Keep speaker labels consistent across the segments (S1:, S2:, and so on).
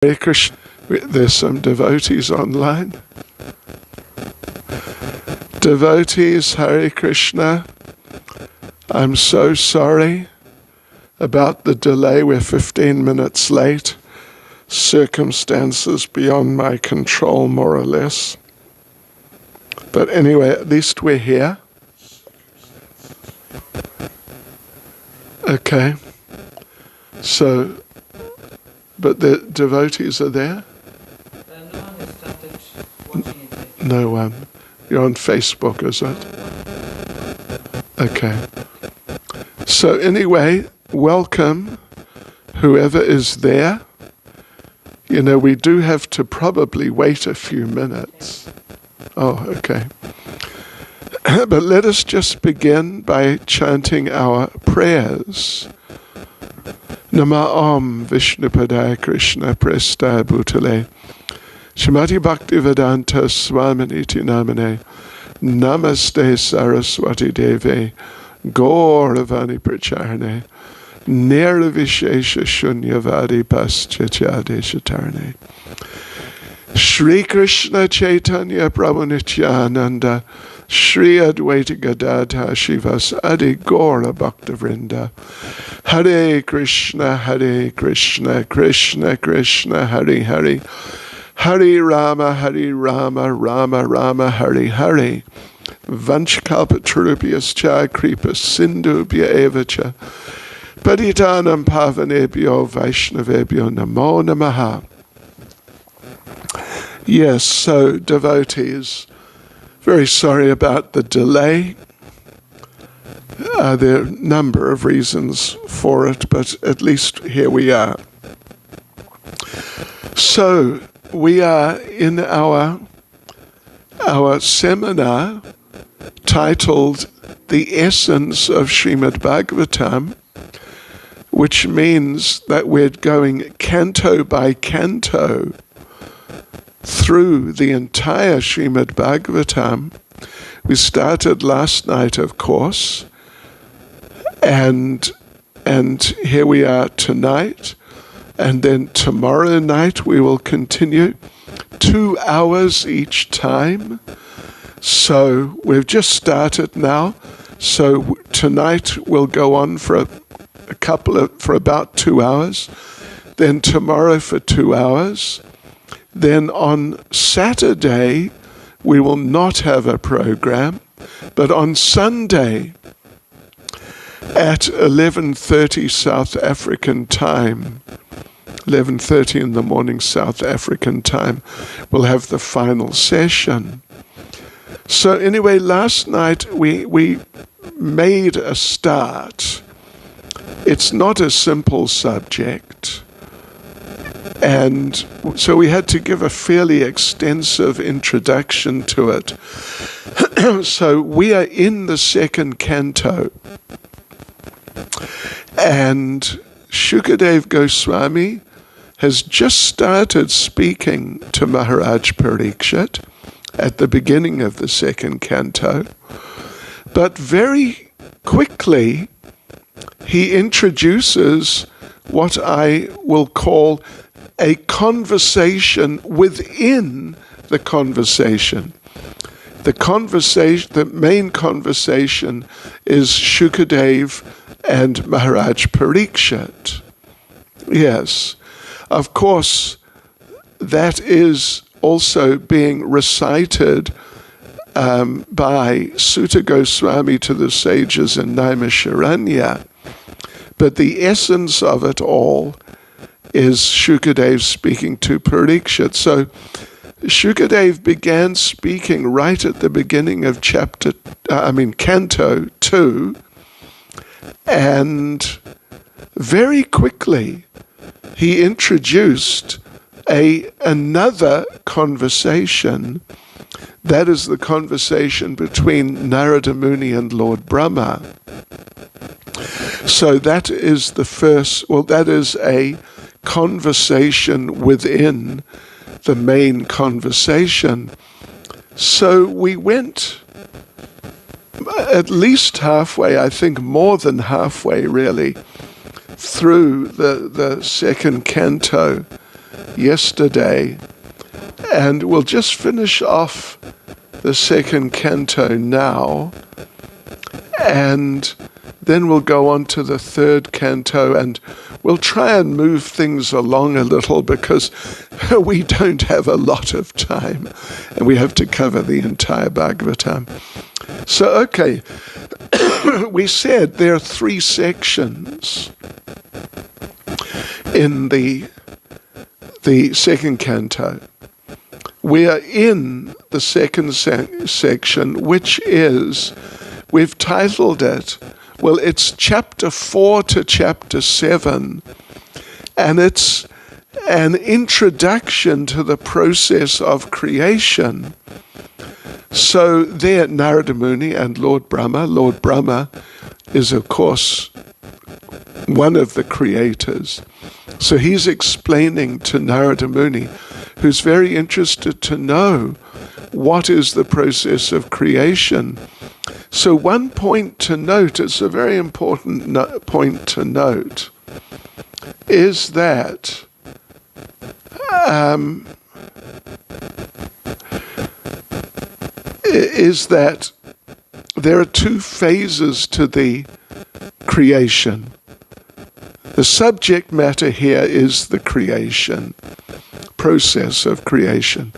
S1: Hare Krishna. There's some devotees online. Devotees, Hare Krishna. I'm so sorry about the delay. We're 15 minutes late. Circumstances beyond my control, more or less. But anyway, at least we're here. Okay. So, but the devotees are there?
S2: No one has started watching it.
S1: No one. You're on Facebook, is it? Okay. So anyway, welcome, whoever is there. You know, we do have to probably wait a few minutes. Oh, okay. But let us just begin by chanting our prayers. Nama Om Vishnupadaya Krishna Presta Bhutale Srimad Bhaktivedanta Swaminiti Namane Namaste Saraswati Deve Gauravani Pracharne Nirvishesha Shunyavadi Paschachadeshatarne Shri Krishna Chaitanya Prabhu Nityananda Shri Advaita Gadadha Shivas Adi Gaura Bhaktavrinda Hare Krishna Krishna Krishna Hare Hare Hare Rama Rama Rama Hare Hare Vanchkalpatarubhyascha Kripa Sindhubhya Evacha Patitanam Pavanebhyo Vaishnavebhyo Namo Namaha. Yes, so devotees, very sorry about the delay. There are a number of reasons for it, but at least here we are. So, we are in our seminar titled The Essence of Srimad Bhagavatam, which means that we're going canto by canto through the entire Srimad Bhagavatam. We started last night, of course, and here we are tonight, and then tomorrow night we will continue 2 hours each time. So we've just started now. So tonight we'll go on for for about 2 hours, then tomorrow for 2 hours. Then on Saturday, we will not have a program, but on Sunday at 11:30 South African time, 11:30 in the morning South African time, we'll have the final session. So anyway, last night we made a start. It's not a simple subject. And so we had to give a fairly extensive introduction to it. So we are in the second canto. And Shukadev Goswami has just started speaking to Maharaj Parikshit at the beginning of the second canto. But very quickly, he introduces what I will call a conversation within the conversation. The main conversation is Shukadev and Maharaj Parikshit. Yes, of course, that is also being recited by Sutta Goswami to the sages in Naimisharanya. But the essence of it all is Shukadev speaking to Parikshit. So Shukadev began speaking right at the beginning of canto 2, and very quickly he introduced another conversation. That is the conversation between Narada Muni and Lord Brahma. So that is that is a conversation within the main conversation. So we went at least halfway, I think more than halfway really, through the second canto. yesterday, and we'll just finish off the second canto now, and then we'll go on to the third canto, and we'll try and move things along a little because we don't have a lot of time and we have to cover the entire Bhagavatam. So, okay, we said there are 3 sections in the second canto. We are in the second section, which is, we've titled it, well, it's chapter 4 to chapter 7, and it's an introduction to the process of creation. So there, Narada Muni and Lord Brahma is, of course, one of the creators. So he's explaining to Narada Muni, who's very interested to know what is the process of creation. So one point to note, it's a very important point to note, is that there are 2 phases to the creation. The subject matter here is the creation, process of creation.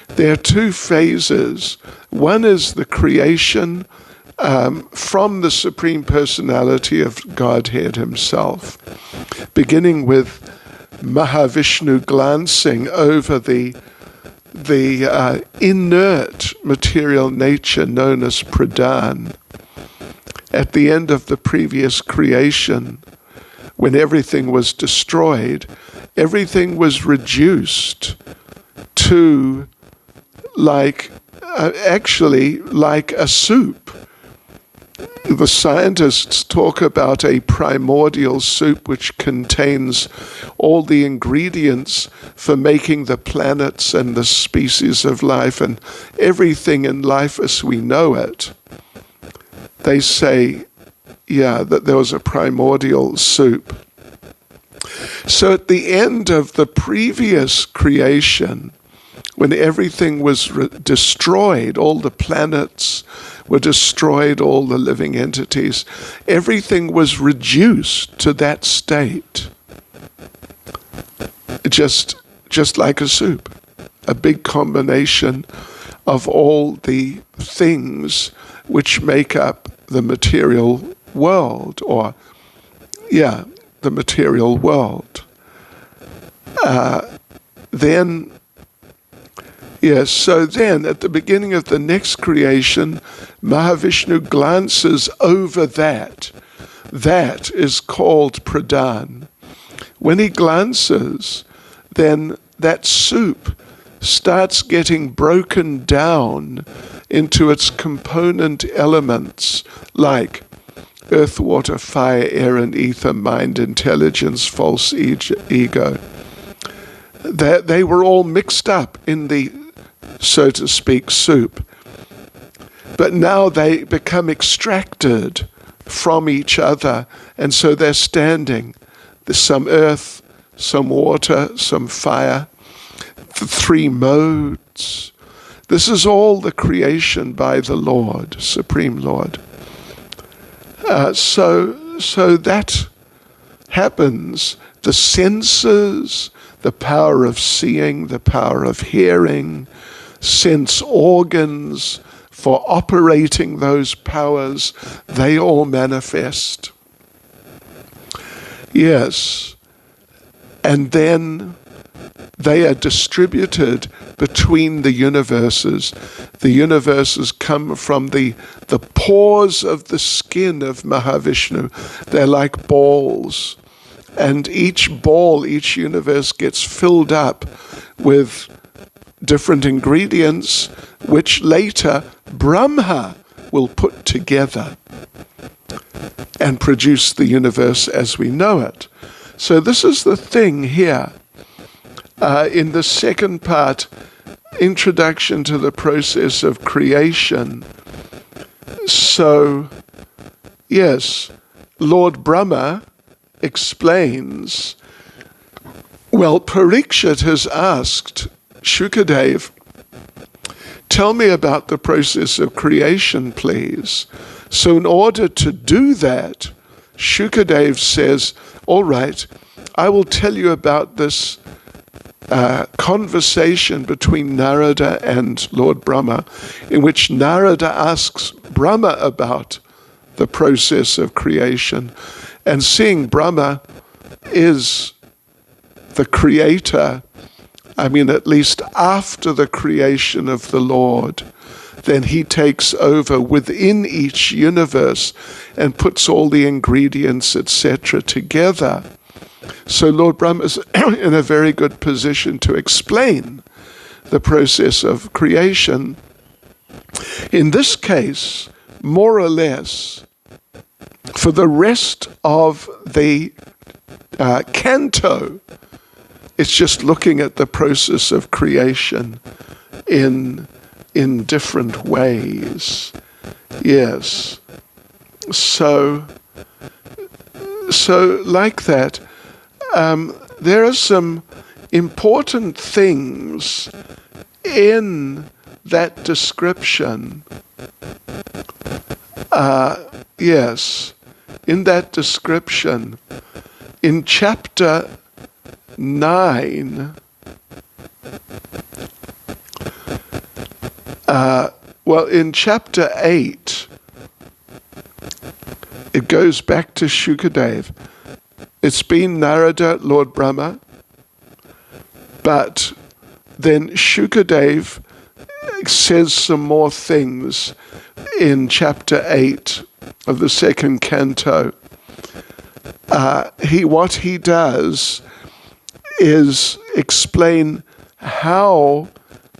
S1: There are 2 phases. One is the creation from the Supreme Personality of Godhead Himself, beginning with Mahavishnu glancing over the inert material nature known as Pradhan. At the end of the previous creation, when everything was destroyed, everything was reduced to like a soup. The scientists talk about a primordial soup which contains all the ingredients for making the planets and the species of life and everything in life as we know it. They say, that there was a primordial soup. So at the end of the previous creation, when everything was destroyed, all the planets were destroyed, all the living entities, everything was reduced to that state. Just like a soup, a big combination of all the things which make up the material world, the material world. So then at the beginning of the next creation, Mahavishnu glances over that. That is called Pradhan. When he glances, then that soup starts getting broken down into its component elements like earth, water, fire, air, and ether, mind, intelligence, false ego. They were all mixed up in the, so to speak, soup. But now they become extracted from each other, and so they're standing. There's some earth, some water, some fire, the 3 modes. This is all the creation by the Lord, Supreme Lord. So that happens. The senses, the power of seeing, the power of hearing, sense organs for operating those powers, they all manifest. Yes. And then they are distributed between the universes. The universes come from the pores of the skin of Mahavishnu. They're like balls. And each ball, each universe gets filled up with different ingredients, which later Brahma will put together and produce the universe as we know it. So this is the thing here. In the second part, introduction to the process of creation. So, yes, Lord Brahma explains Well, Parikshit has asked Shukadev, tell me about the process of creation, please. So in order to do that, Shukadev says, all right, I will tell you about this conversation between Narada and Lord Brahma, in which Narada asks Brahma about the process of creation. And seeing Brahma is the creator, I mean, at least after the creation of the Lord, then he takes over within each universe and puts all the ingredients, etc., together. So Lord Brahma is in a very good position to explain the process of creation. In this case, more or less, for the rest of the canto, it's just looking at the process of creation in different ways. Yes. So like that, there are some important things in that description. Yes, in that description, in chapter 9, in chapter 8, it goes back to Shukadev. It's been Narada, Lord Brahma, but then Shukadev says some more things in chapter 8 of the second canto. What he does is explain how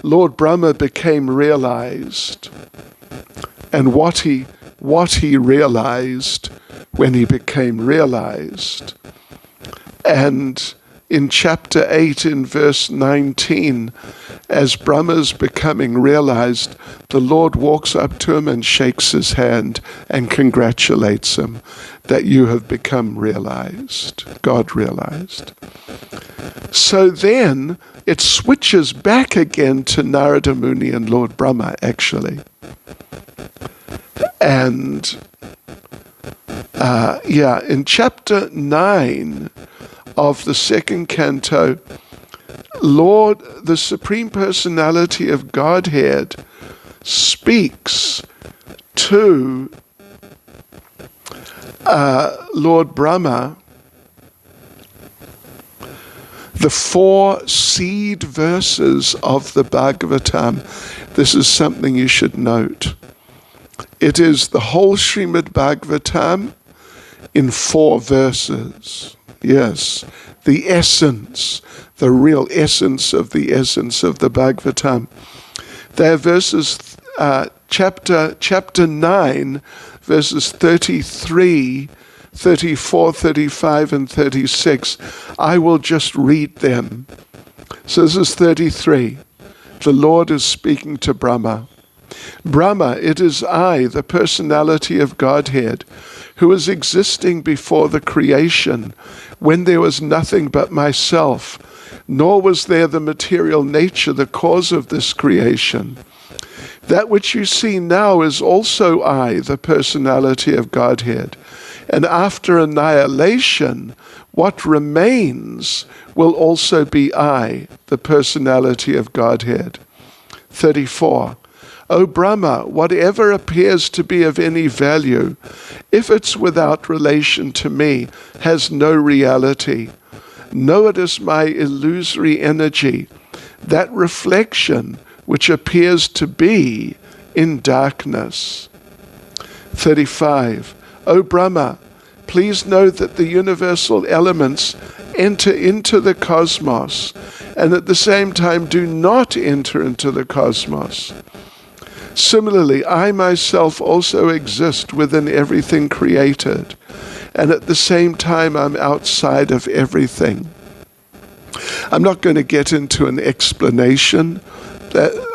S1: Lord Brahma became realized and what he realized when he became realized. And in chapter 8, in verse 19, as Brahma's becoming realized, the Lord walks up to him and shakes his hand and congratulates him that you have become realized, God realized. So then it switches back again to Narada Muni and Lord Brahma, actually. And in chapter 9 of the second canto, Lord, the Supreme Personality of Godhead, speaks to Lord Brahma the 4 seed verses of the Bhagavatam. This is something you should note. It is the whole Srimad Bhagavatam in 4 verses. Yes, the essence, the real essence of the Bhagavatam. They are verses, chapter 9, verses 33, 34, 35, and 36. I will just read them. So this is 33. The Lord is speaking to Brahma. Brahma, it is I, the personality of Godhead, who is existing before the creation, when there was nothing but myself, nor was there the material nature, the cause of this creation. That which you see now is also I, the personality of Godhead. And after annihilation, what remains will also be I, the personality of Godhead. 34. O Brahma, whatever appears to be of any value, if it's without relation to me, has no reality. Know it as my illusory energy, that reflection which appears to be in darkness. 35. O Brahma, please know that the universal elements enter into the cosmos and at the same time do not enter into the cosmos. Similarly, I myself also exist within everything created, and at the same time I'm outside of everything. I'm not going to get into an explanation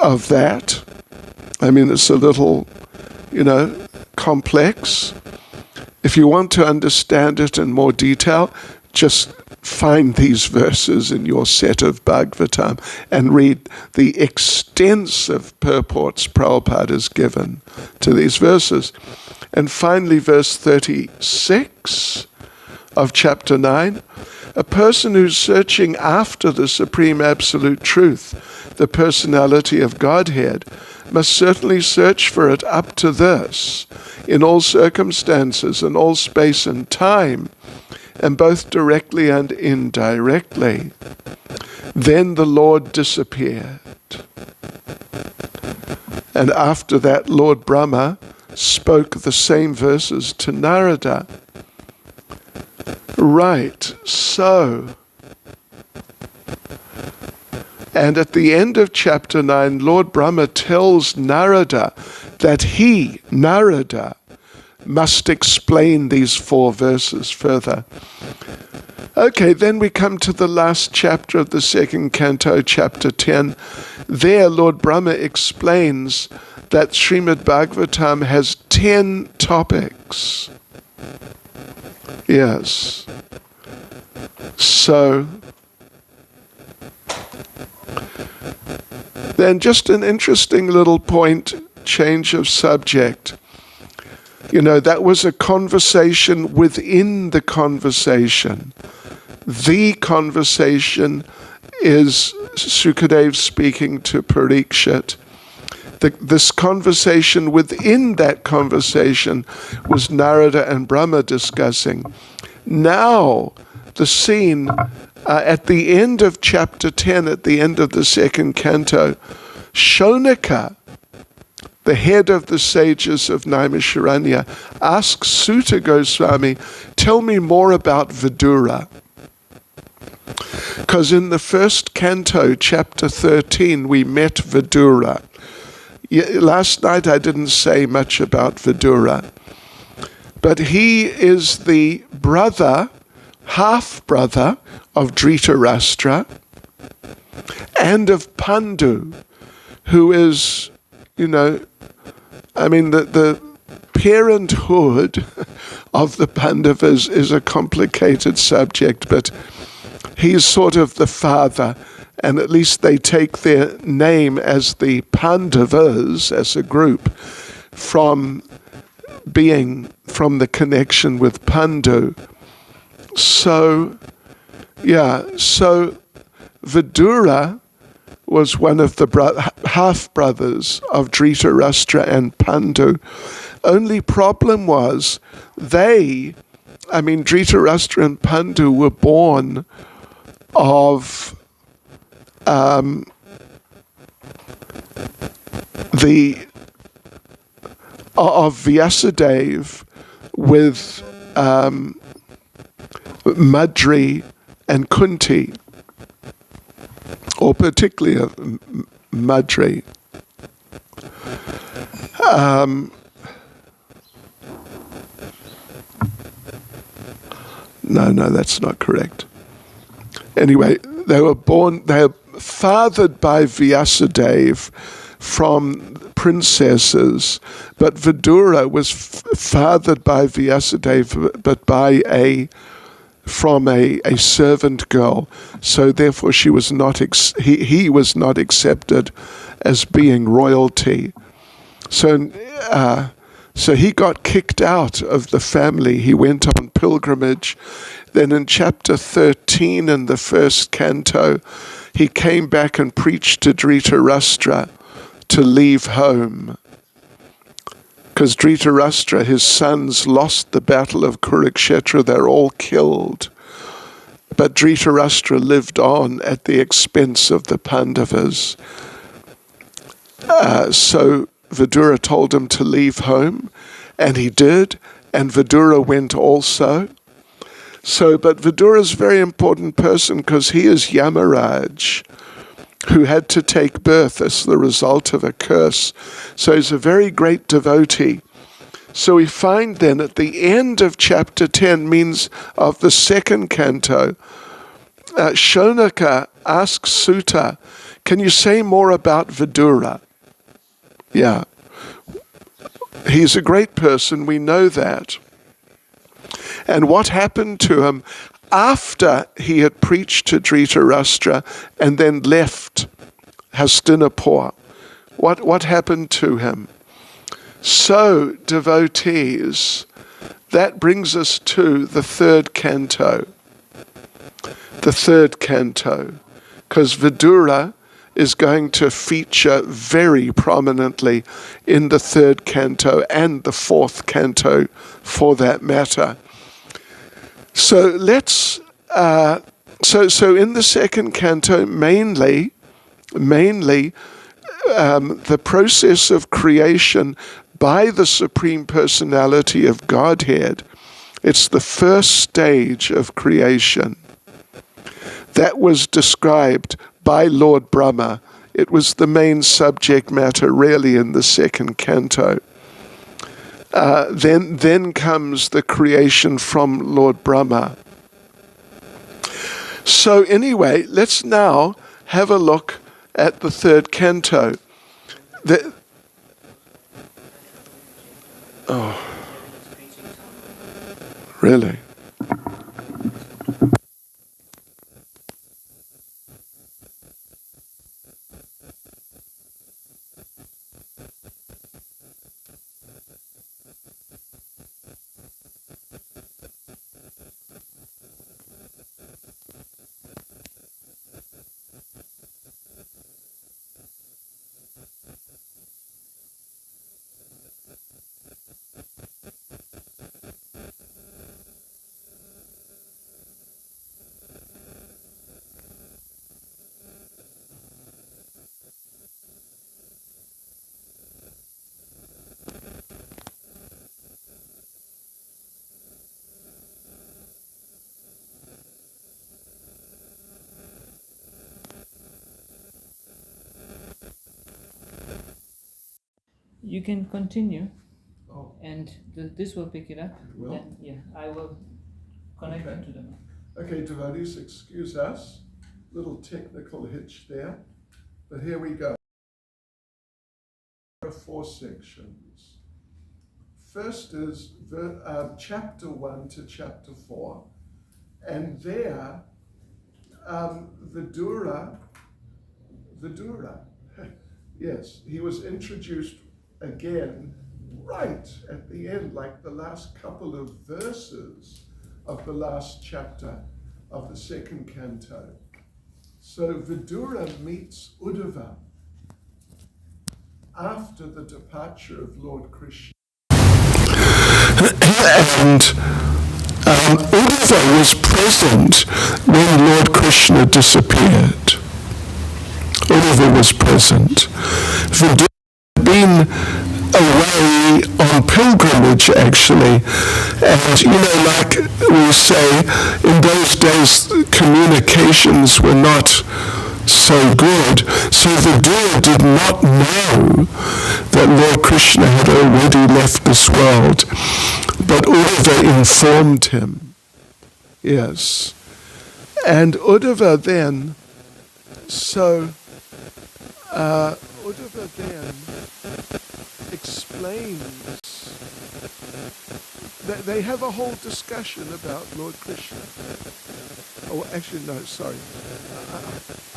S1: of that. I mean, it's a little, complex. If you want to understand it in more detail, just find these verses in your set of Bhagavatam and read the extensive purports Prabhupada has given to these verses. And finally, verse 36 of chapter 9, a person who's searching after the Supreme Absolute Truth, the personality of Godhead, must certainly search for it up to this, in all circumstances, in all space and time, and both directly and indirectly. Then the Lord disappeared. And after that, Lord Brahma spoke the same verses to Narada. Right, so. And at the end of chapter 9, Lord Brahma tells Narada that he, Narada, must explain these 4 verses further. Okay, then we come to the last chapter of the second canto, chapter 10. There, Lord Brahma explains that Srimad Bhagavatam has 10 topics. Yes. So, then just an interesting little point, change of subject. You know, that was a conversation within the conversation. The conversation is Sukadev speaking to Parikshit. This conversation within that conversation was Narada and Brahma discussing. Now, the scene at the end of chapter 10, at the end of the second canto, Shonaka, the head of the sages of Naimisharanya, asks Sutta Goswami, tell me more about Vidura. Because in the first canto, chapter 13, we met Vidura. Last night I didn't say much about Vidura, but he is the brother, half-brother of Dhritarashtra and of Pandu, who is, you know, I mean, the parenthood of the Pandavas is a complicated subject, but he's sort of the father, and at least they take their name as the Pandavas, as a group, from the connection with Pandu. So, so Vidura was one of the half-brothers of Dhritarashtra and Pandu. Only problem was Dhritarashtra and Pandu were born of Vyasadeva with Madri and Kunti, or particularly of Madri. No, that's not correct. Anyway, they were fathered by Vyasadeva from princesses, but Vidura was fathered by Vyasadeva, but from a servant girl. So therefore, he was not accepted as being royalty. So he got kicked out of the family. He went on pilgrimage. Then in chapter 13 in the first canto, he came back and preached to Dhritarashtra to leave home. Because Dhritarashtra, his sons, lost the battle of Kurukshetra. They're all killed. But Dhritarashtra lived on at the expense of the Pandavas. So Vidura told him to leave home, and he did, and Vidura went also. But Vidura is a very important person because he is Yamaraj, who had to take birth as the result of a curse. So he's a very great devotee. So we find then at the end of chapter 10, means of the second canto, Shonaka asks Sutta, can you say more about Vidura? Yeah. He's a great person, we know that. And what happened to him after he had preached to Dhritarashtra and then left Hastinapur. What happened to him? So, devotees, that brings us to the third canto. The third canto, because Vidura is going to feature very prominently in the third canto and the fourth canto, for that matter. So let's. So in the second canto, mainly, the process of creation by the Supreme Personality of Godhead. It's the first stage of creation. That was described by Lord Brahma. It was the main subject matter really in the second canto. Then comes the creation from Lord Brahma. So anyway, let's now have a look at the third canto. Really?
S2: You can continue,
S1: Oh,
S2: and this will pick it up.
S1: it will?
S2: Then, yeah, I will connect
S1: Okay.
S2: it to them.
S1: Okay, devotees, excuse us. Little technical hitch there. But here we go. There are 4 sections. First is chapter 1 to chapter 4. And there, Vidura, yes, he was introduced again right at the end, like the last couple of verses of the last chapter of the second canto. So Vidura meets Uddhava after the departure of Lord Krishna. And Uddhava was present when Lord Krishna disappeared. Uddhava was present. Vidura had been away on pilgrimage, actually. And, like we say, in those days, communications were not so good. So Vidura did not know that Lord Krishna had already left this world. But Uddhava informed him. Yes. And Uddhava then, Uddhava then explains that they have a whole discussion about Lord Krishna. Oh, actually, no, sorry.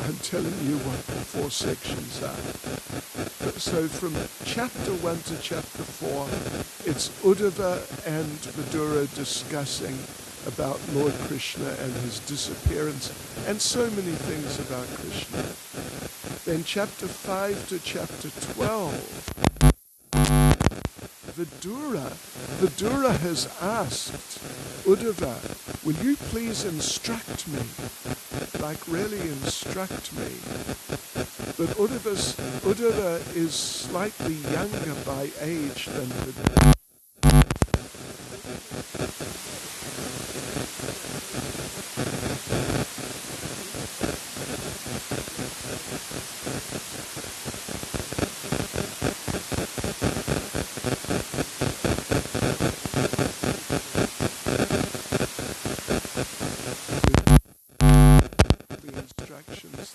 S1: I'm telling you what the 4 sections are. So from chapter 1 to chapter 4, it's Uddhava and Vidura discussing about Lord Krishna and his disappearance and so many things about Krishna. Then chapter 5 to chapter 12, Vidura has asked Uddhava, will you please instruct me? Like really instruct me. But Uddhava is slightly younger by age than Vidura.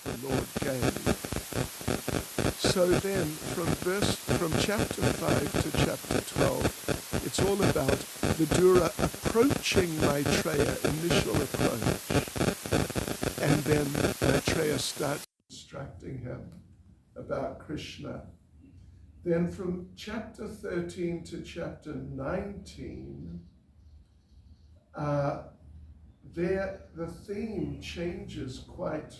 S1: The Lord gave. So then, from verse from chapter 5 to chapter 12, it's all about Vidura approaching Maitreya, initial approach. And then Maitreya starts instructing him about Krishna. Then from chapter 13 to chapter 19, there the theme changes quite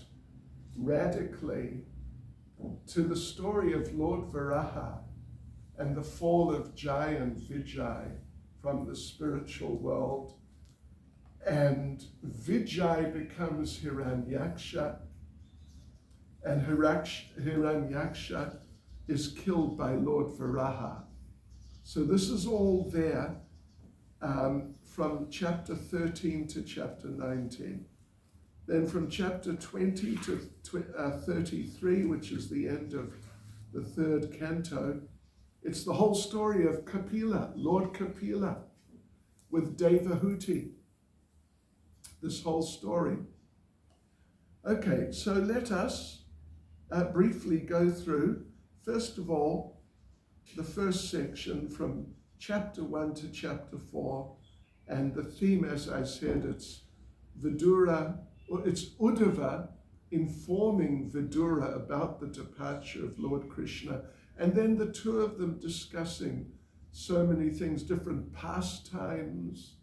S1: radically to the story of Lord Varaha and the fall of Jai and Vijay from the spiritual world. And Vijay becomes Hiranyaksha, and Hiranyaksha is killed by Lord Varaha. So this is all there from chapter 13 to chapter 19. Then from chapter 20 to 33, which is the end of the third canto, it's the whole story of Kapila, Lord Kapila, with Devahuti. This whole story. Okay, so let us briefly go through, first of all, the first section from chapter 1 to chapter 4, and the theme, as I said, it's Vidura, or it's Uddhava informing Vidura about the departure of Lord Krishna, and then the two of them discussing so many things, different pastimes.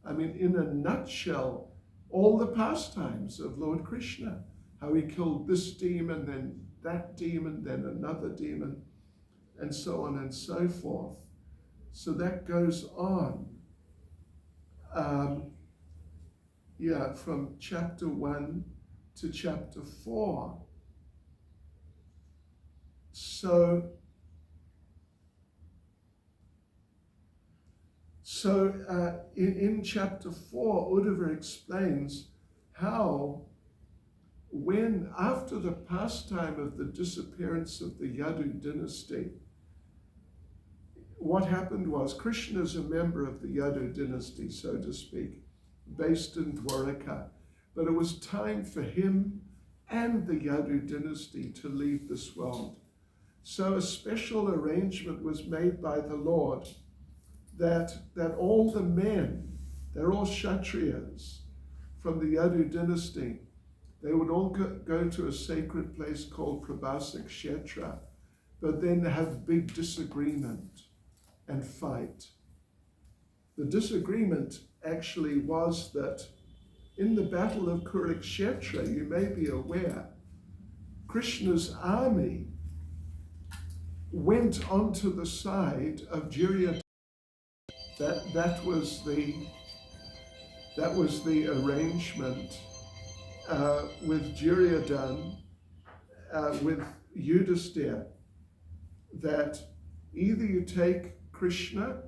S1: I mean, in a nutshell, all the pastimes of Lord Krishna, how he killed this demon, then that demon, then another demon, and so on and so forth. So that goes on. From chapter 1 to chapter 4. So in chapter 4, Uddhava explains how when, after the pastime of the disappearance of the Yadu dynasty, what happened was Krishna is a member of the Yadu dynasty, so to speak, based in Dwaraka. But it was time for him and the Yadu dynasty to leave this world. So a special arrangement was made by the Lord that all the men, they're all Kshatriyas from the Yadu dynasty, they would all go to a sacred place called Prabhasa Kshetra, but then have big disagreement and fight. The disagreement actually was that in the battle of Kurukshetra, you may be aware, Krishna's army went onto the side of Duryodhana. That was the arrangement with Duryodhana, with Yudhisthira, that either you take Krishna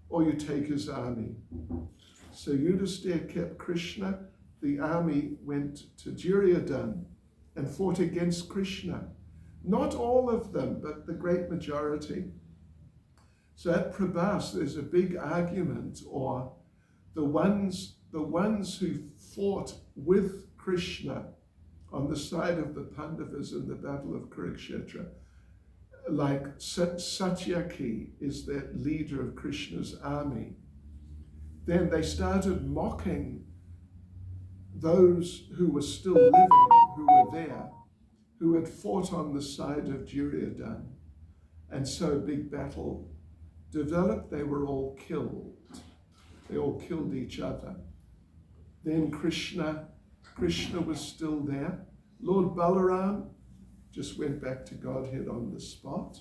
S1: or you take his army. So Yudhisthira kept Krishna, the army went to Duryodhana and fought against Krishna. Not all of them, but the great majority. So at Prabhas, there's a big argument, or the ones who fought with Krishna on the side of the Pandavas in the Battle of Kurukshetra, like Satyaki is the leader of Krishna's army. Then they started mocking those who were still living, who were there, who had fought on the side of Duryodhana. And so a big battle developed. They were all killed. They all killed each other. Then Krishna was still there. Lord Balaram just went back to Godhead on the spot.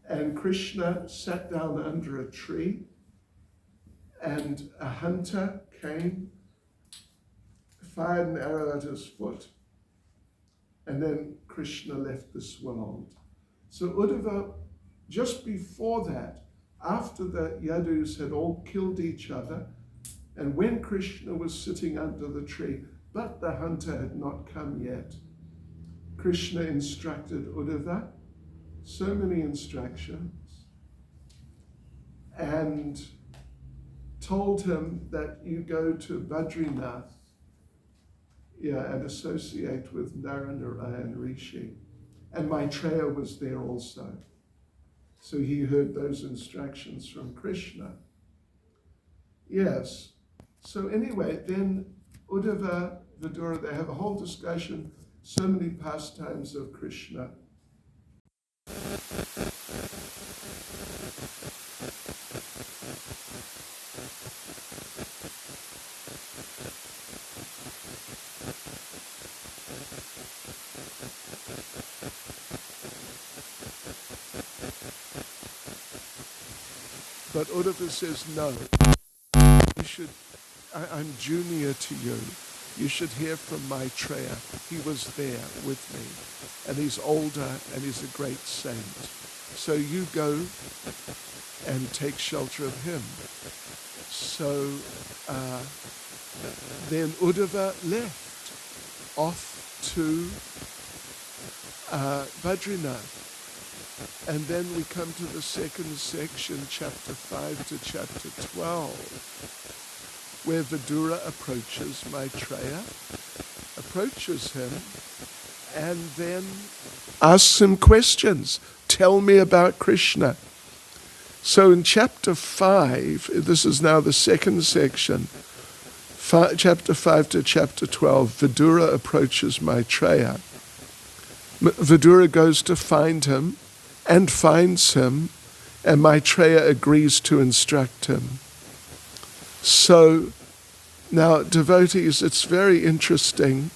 S1: And Krishna sat down under a tree, and a hunter came, fired an arrow at his foot, and then Krishna left this world. So Uddhava, just before that, after the Yadus had all killed each other, and when Krishna was sitting under the tree, but the hunter had not come yet, Krishna instructed Uddhava, so many instructions, and told him that you go to Badrinath, and associate with Naranarayan Rishi. And Maitreya was there also. So he heard those instructions from Krishna. Yes. So anyway, then Uddhava, Vidura, they have a whole discussion, so many pastimes of Krishna. But Uddhava says, no, you should, I'm junior to you. You should hear from Maitreya. He was there with me. And he's older and he's a great saint. So you go and take shelter of him. So then Uddhava left off to Badrinath. And then we come to the second section, chapter 5 to chapter 12, where Vidura approaches Maitreya, approaches him, and then asks him questions. Tell me about Krishna. So in chapter 5, this is now the second section, chapter 5 to chapter 12, Vidura approaches Maitreya. Vidura goes to find him, and finds him, and Maitreya agrees to instruct him. So, now, devotees, it's very interesting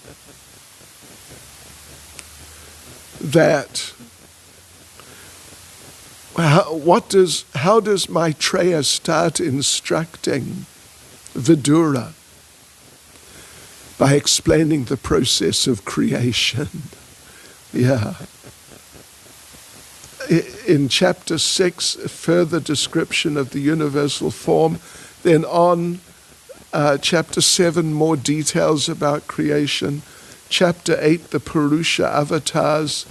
S1: that how does Maitreya start instructing Vidura? By explaining the process of creation. Yeah. In chapter 6, a further description of the universal form. Then on chapter 7, more details about creation. Chapter 8, the Purusha avatars.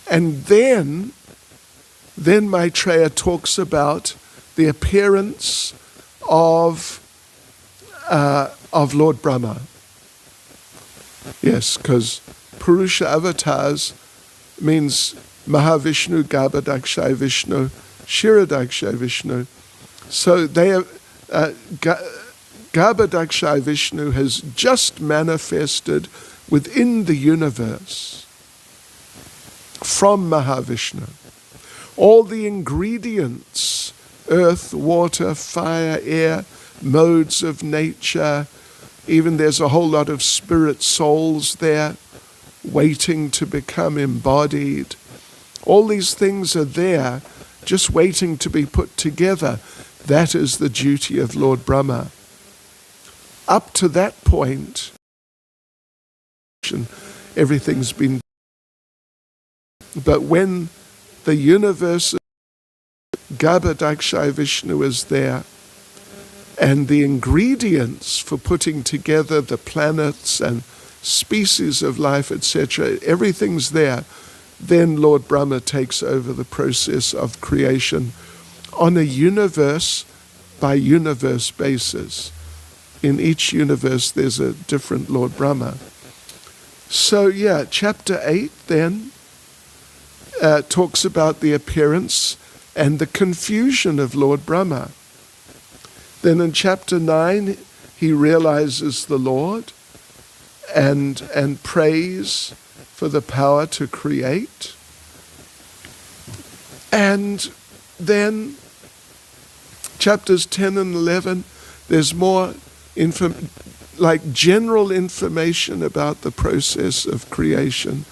S1: And then Maitreya talks about the appearance of Lord Brahma. Yes, because Purusha avatars means Mahavishnu, Garbhadakshay Vishnu, Shiradakshay Vishnu. So Garbhadakshay Vishnu has just manifested within the universe from Mahavishnu. All the ingredients, earth, water, fire, air, modes of nature, even there's a whole lot of spirit souls there waiting to become embodied. All these things are there, just waiting to be put together. That is the duty of Lord Brahma. Up to that point, everything's been. But when the universe, Garbhadakshay Vishnu is there, and the ingredients for putting together the planets and species of life, etc., everything's there. Then Lord Brahma takes over the process of creation on a universe by universe basis. In each universe there's a different Lord Brahma. So yeah, chapter 8 then talks about the appearance and the confusion of Lord Brahma. Then in chapter 9 he realizes the Lord and prays for the power to create. And then chapters 10 and 11, there's more general information about the process of creation.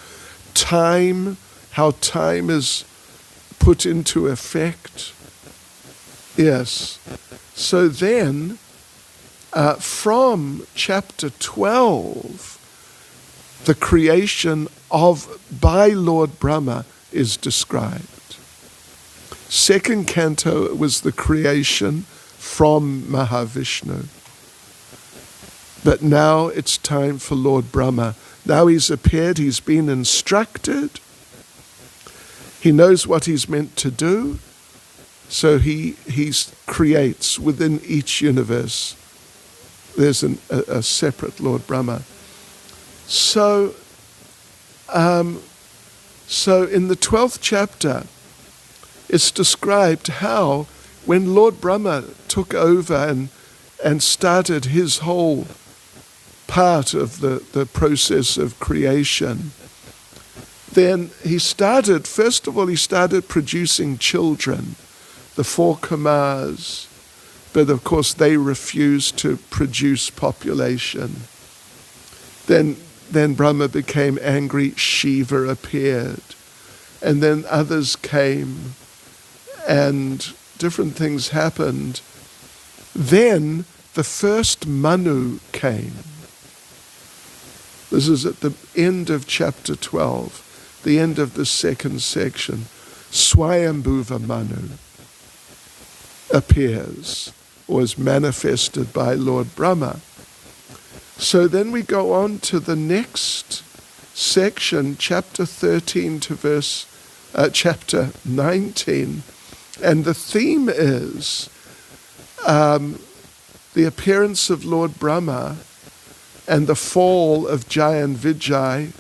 S1: Time, how time is put into effect. Yes. So then, from chapter 12, the creation by Lord Brahma is described. Second canto was the creation from Mahavishnu. But now it's time for Lord Brahma. Now he's appeared, he's been instructed, he knows what he's meant to do, so he creates within each universe. There's a separate Lord Brahma. So in the 12th chapter, it's described how when Lord Brahma took over and started his whole part of the process of creation, then first of all, he started producing children, the 4 Kumars, but of course they refused to produce population. Then Brahma became angry, Shiva appeared, and then others came, and different things happened. Then the first Manu came. This is at the end of chapter 12, the end of the second section. Swayambhuva Manu appears, or is manifested by Lord Brahma. So then we go on to the next section, chapter 13 to chapter 19, and the theme is the appearance of Lord Brahma and the fall of Jai and Vijay,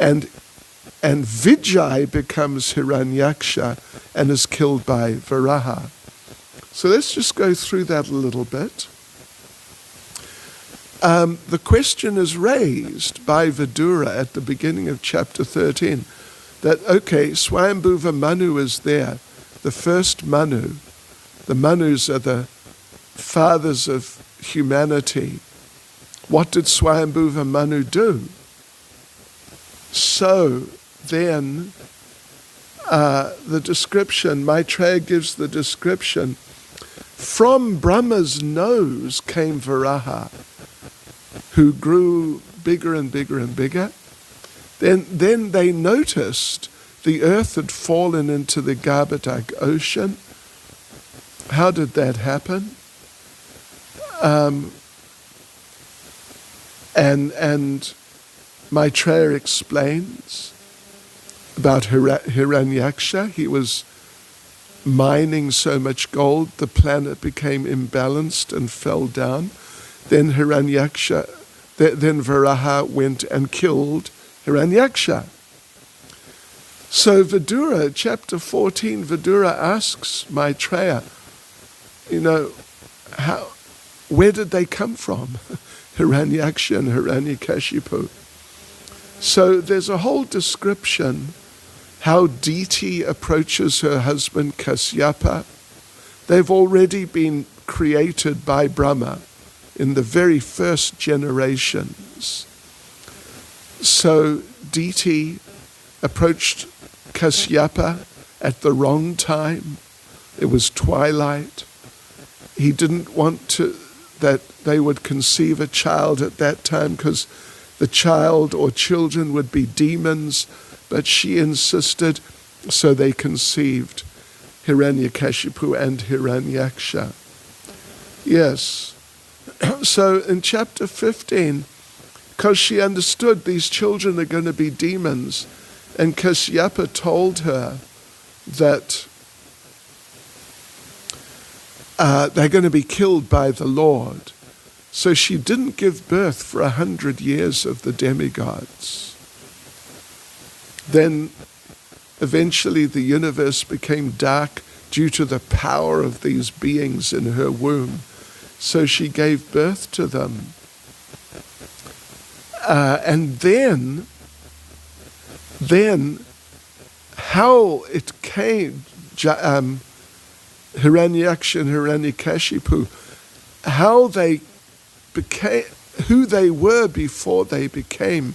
S1: and Vijay becomes Hiranyaksha and is killed by Varaha. So let's just go through that a little bit. The question is raised by Vidura at the beginning of chapter 13 that, okay, Swayambhuva Manu is there, the first Manu. The Manus are the fathers of humanity. What did Swayambhuva Manu do? So then the description, Maitreya gives the description, from Brahma's nose came Varaha, who grew bigger and bigger and bigger. Then they noticed the earth had fallen into the Garbhadak ocean. How did that happen? And Maitreya explains about Hiranyaksha. He was mining so much gold, the planet became imbalanced and fell down. Then Hiranyaksha, then Varaha went and killed Hiranyaksha. So Vidura, chapter 14, Vidura asks Maitreya, where did they come from? Hiranyaksha and Hiranyakashipu. So there's a whole description how Diti approaches her husband Kasyapa. They've already been created by Brahma in the very first generations. So Diti approached Kasyapa at the wrong time. It was twilight. He didn't want that they would conceive a child at that time because the child or children would be demons, but she insisted, so they conceived Hiranyakashipu and Hiranyaksha. Yes. So in chapter 15, because she understood these children are going to be demons, and Kasyapa told her that they're going to be killed by the Lord. So she didn't give birth for 100 years of the demigods. Then eventually the universe became dark due to the power of these beings in her womb. So she gave birth to them. And then how it came, Hiranyaksha and Hiranyakashipu, how they became, who they were before they became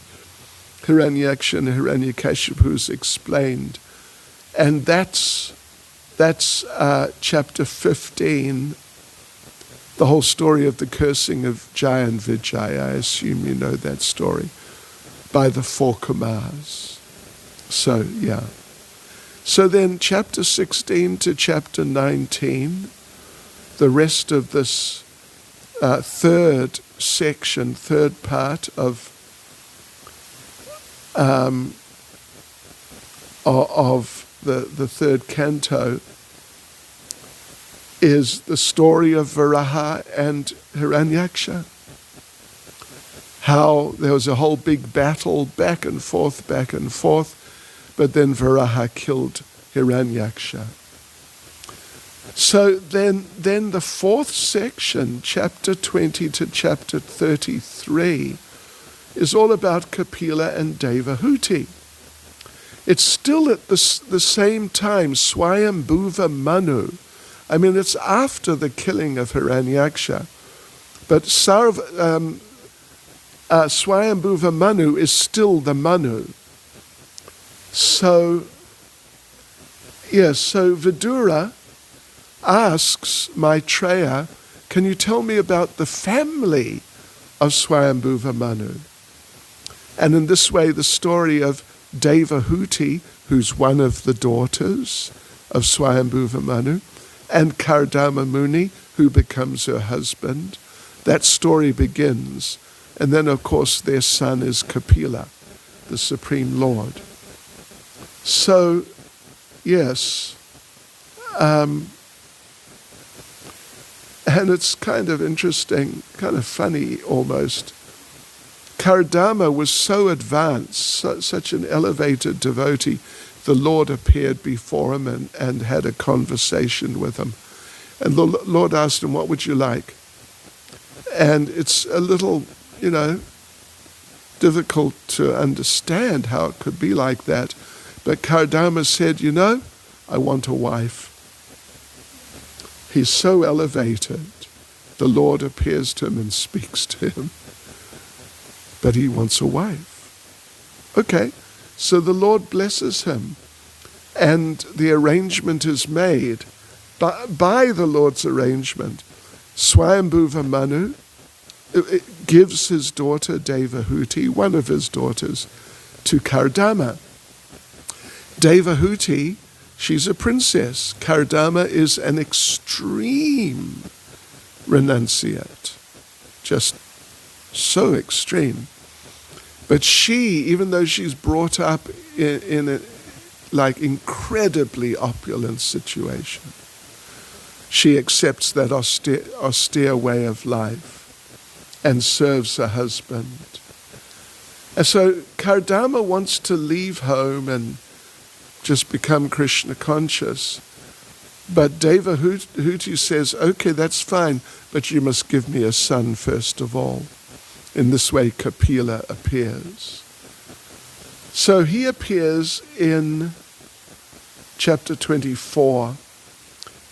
S1: Hiranyaksha and Hiranyakashipu is explained. And that's chapter 15, the whole story of the cursing of Jai and Vijay. I assume you know that story, by the 4 Kumars. So, yeah. So then chapter 16 to chapter 19, the rest of this third section, third part of the third canto is the story of Varaha and Hiranyaksha. How there was a whole big battle, back and forth, but then Varaha killed Hiranyaksha. So then the fourth section, chapter 20 to chapter 33, is all about Kapila and Devahuti. It's still at the same time, Swayambhuva Manu. I mean, it's after the killing of Hiranyaksha. But Swayambhuva Manu is still the Manu. So, yes, so Vidura asks Maitreya, can you tell me about the family of Swayambhuva Manu? And in this way, the story of Devahuti, who's one of the daughters of Swayambhuva Manu, and Kardama Muni, who becomes her husband, that story begins. And then, of course, their son is Kapila, the Supreme Lord. So, yes, and it's kind of interesting, kind of funny almost. Kardama was so advanced, such an elevated devotee, the Lord appeared before him and had a conversation with him. And the Lord asked him, what would you like? And it's a little, difficult to understand how it could be like that. But Kardama said, I want a wife. He's so elevated. The Lord appears to him and speaks to him. But he wants a wife. Okay, so the Lord blesses him. And the arrangement is made. By the Lord's arrangement, Swayambhuva Manu gives his daughter Devahuti, one of his daughters, to Kardama. Devahuti, she's a princess. Kardama is an extreme renunciate. Just so extreme. But she, even though she's brought up in a incredibly opulent situation, she accepts that austere way of life and serves her husband. And so Kardama wants to leave home and just become Krishna conscious. But Devahuti says, okay, that's fine, but you must give me a son first of all. In this way, Kapila appears. So he appears in chapter 24.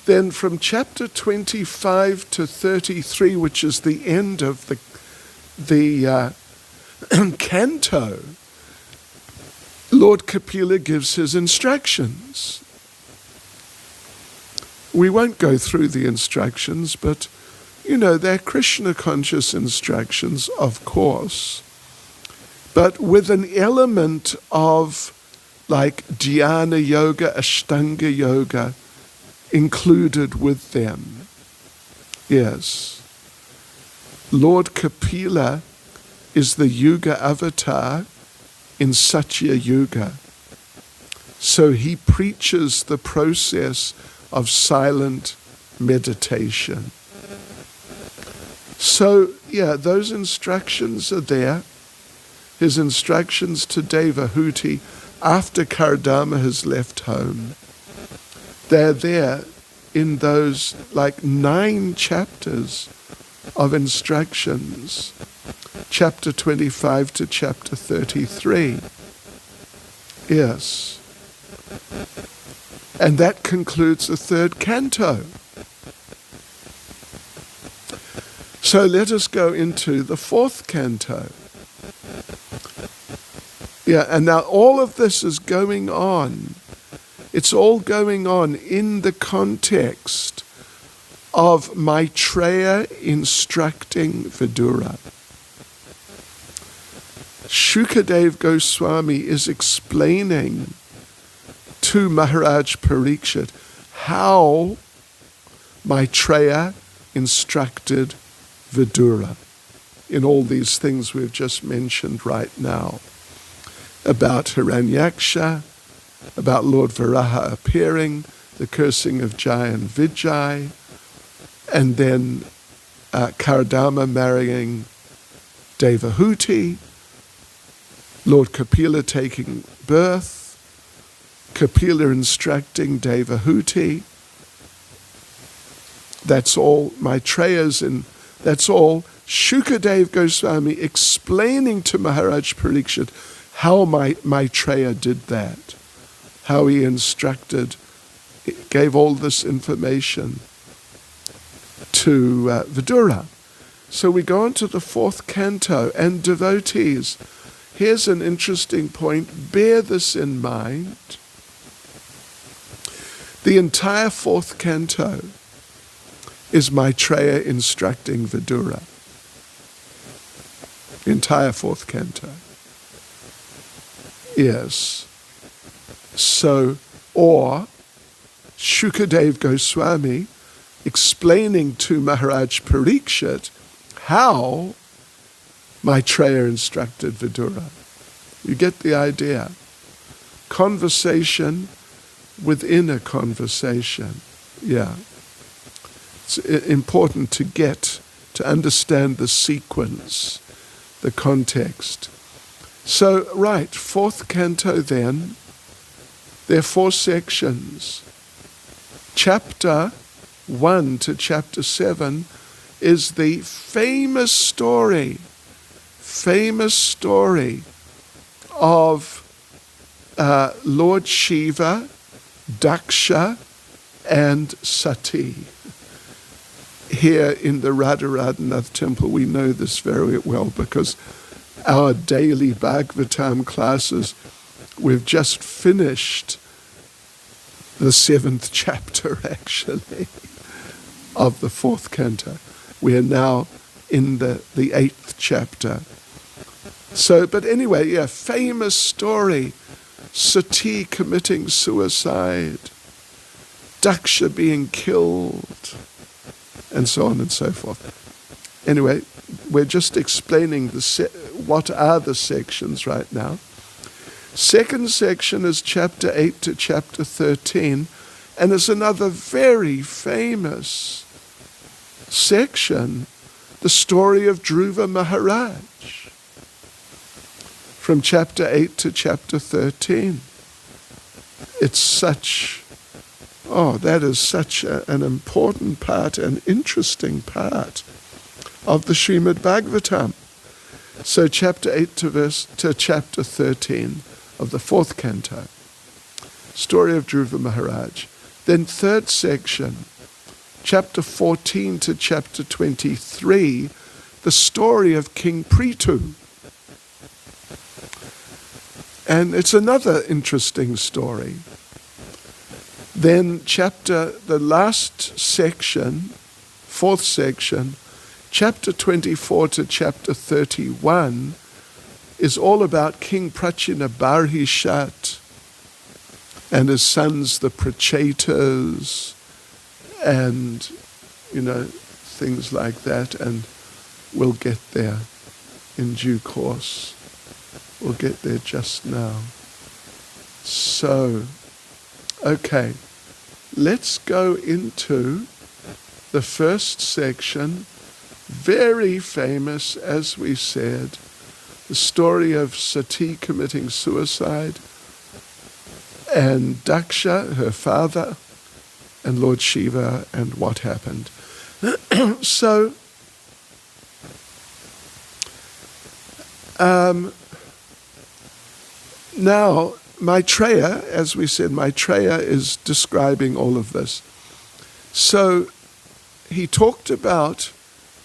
S1: Then from chapter 25 to 33, which is the end of the canto, Lord Kapila gives his instructions. We won't go through the instructions, but they're Krishna conscious instructions, of course, but with an element of dhyana yoga, ashtanga yoga included with them. Yes. Lord Kapila is the Yuga avatar in Satya Yuga. So he preaches the process of silent meditation. So, those instructions are there. His instructions to Devahuti after Kardama has left home. They're there in those 9 chapters of instructions, chapter 25 to chapter 33. Yes. And that concludes the 3rd canto. So let us go into the 4th canto. And now all of this is going on. It's all going on in the context of Maitreya instructing Vidura. Shukadev Goswami is explaining to Maharaj Parikshit how Maitreya instructed Vidura in all these things we've just mentioned right now. About Hiranyaksha, about Lord Varaha appearing, the cursing of Jai and Vijay, and then Kardama marrying Devahuti, Lord Kapila taking birth, Kapila instructing Devahuti, That's all Maitreya's in. That's all Shukadev Goswami explaining to Maharaj Parikshit how Maitreya did that, how he instructed, gave all this information to Vidura. So we go on to the fourth canto, and devotees, here's an interesting point, bear this in mind. The entire fourth canto is Maitreya instructing Vidura. The entire fourth canto. Yes. So, or Shukadev Goswami explaining to Maharaj Parikshit how Maitreya instructed Vidura. You get the idea. Conversation within a conversation. Yeah. It's important to understand the sequence, the context. So, right, fourth canto then, there are 4 sections. Chapter 1 to chapter 7 is the famous story of Lord Shiva, Daksha, and Sati. Here in the Radharadhanath temple, we know this very well because our daily Bhagavatam classes, we've just finished the 7th chapter, actually, of the 4th canto. We are now in the 8th chapter. So, but anyway, yeah, famous story. Sati committing suicide, Daksha being killed, and so on and so forth. Anyway, we're just explaining what are the sections right now. Second section is chapter 8 to chapter 13, and is another very famous section, the story of Dhruva Maharaj, from chapter 8 to chapter 13. It's such, that is such an important part, an interesting part of the Srimad Bhagavatam. So chapter 8 to chapter 13 of the 4th canto, story of Dhruva Maharaj. Then third section, chapter 14 to chapter 23, the story of King Prithu. And it's another interesting story. Then the last section, 4th section, chapter 24 to chapter 31, is all about King Prachina Barhishat and his sons, the Prachetas, and, things like that. And we'll get there in due course. We'll get there just now. So, okay, let's go into the first section, very famous, as we said, the story of Sati committing suicide, and Daksha, her father, and Lord Shiva, and what happened. So, now, Maitreya, as we said, Maitreya is describing all of this. So, he talked about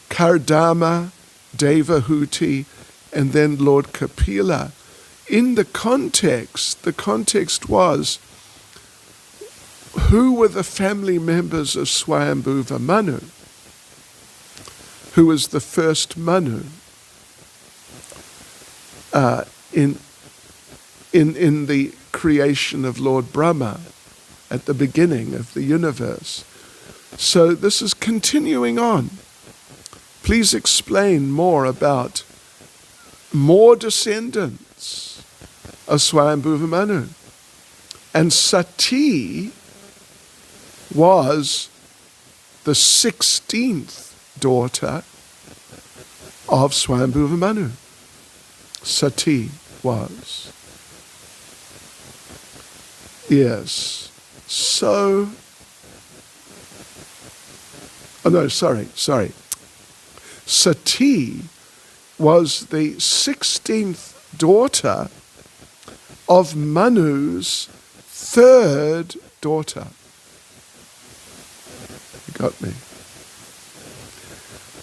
S1: Kardama, Devahuti, and then Lord Kapila. In the context was, who were the family members of Swayambhuva Manu? Who was the first Manu? In the creation of Lord Brahma, at the beginning of the universe. So this is continuing on. Please explain more about more descendants of Swayambhuva Manu. And Sati was the 16th daughter of Swayambhuva Manu. Sati was. Yes. So, Oh no, sorry. Sati was the 16th daughter of Manu's third daughter. You got me?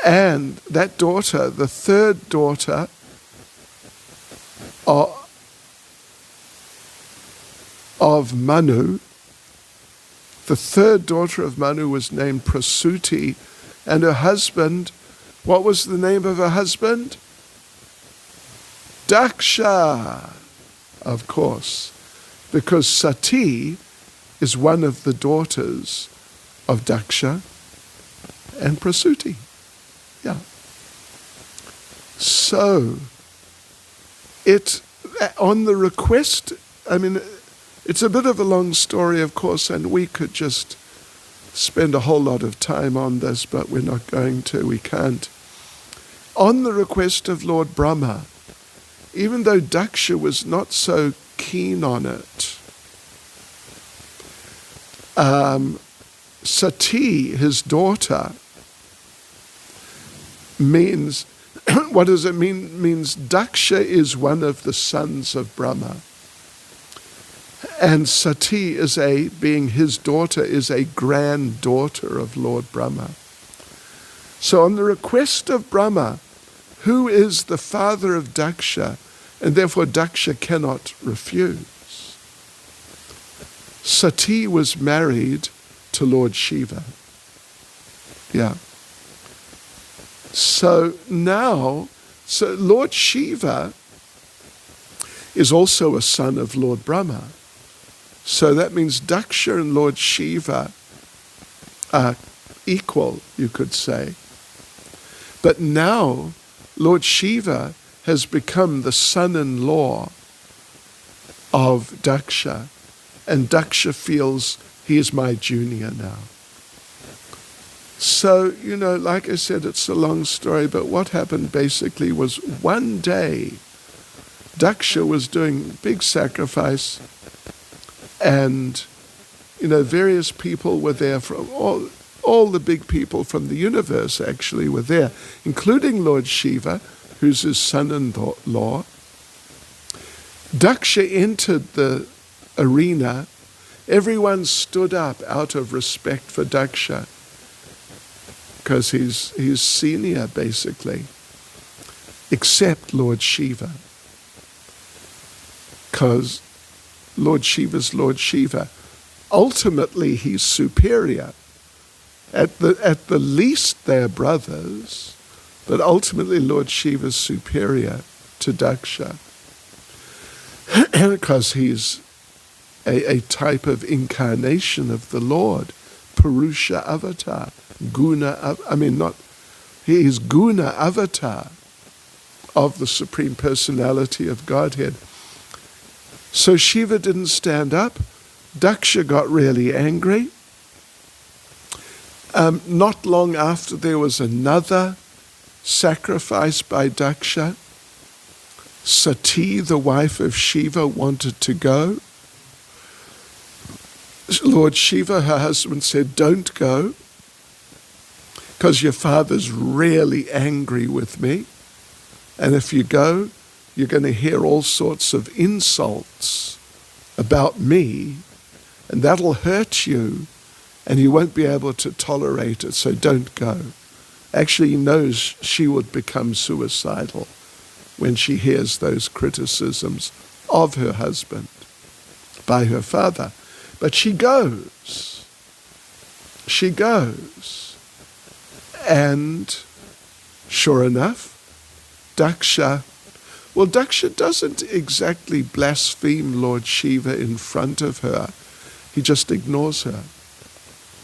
S1: And that daughter, the third daughter of Manu, the third daughter of Manu was named Prasuti, and her husband, what was the name of her husband? Daksha, of course, because Sati is one of the daughters of Daksha and Prasuti. Yeah. So, on the request, it's a bit of a long story, of course, and we could just spend a whole lot of time on this, but we're not going to, we can't. On the request of Lord Brahma, even though Daksha was not so keen on it, Sati, his daughter, means, what does it mean? Means Daksha is one of the sons of Brahma. And Sati being his daughter, is a granddaughter of Lord Brahma. So on the request of Brahma, who is the father of Daksha, and therefore Daksha cannot refuse, Sati was married to Lord Shiva. Yeah. So Lord Shiva is also a son of Lord Brahma. So that means Daksha and Lord Shiva are equal, you could say. But now Lord Shiva has become the son-in-law of Daksha, and Daksha feels he is my junior now. So, like I said, it's a long story, but what happened basically was one day Daksha was doing big sacrifice, and various people were there from all the big people from the universe actually were there, including Lord Shiva, who's his son-in-law. Daksha entered the arena. Everyone stood up out of respect for Daksha, because he's senior basically, except Lord Shiva, because Lord Shiva's Lord Shiva. Ultimately, he's superior. At the least, they're brothers, but ultimately Lord Shiva's superior to Daksha, because he's a type of incarnation of the Lord, Purusha avatar, he's Guna avatar of the Supreme Personality of Godhead. So Shiva didn't stand up. Daksha got really angry. Not long after, there was another sacrifice by Daksha. Sati, the wife of Shiva, wanted to go. Lord Shiva, her husband, said, "Don't go, because your father's really angry with me. And if you go, you're going to hear all sorts of insults about me, and that'll hurt you, and you won't be able to tolerate it, so don't go." Actually, he knows she would become suicidal when she hears those criticisms of her husband by her father. But she goes. She goes. And sure enough, Daksha doesn't exactly blaspheme Lord Shiva in front of her. He just ignores her,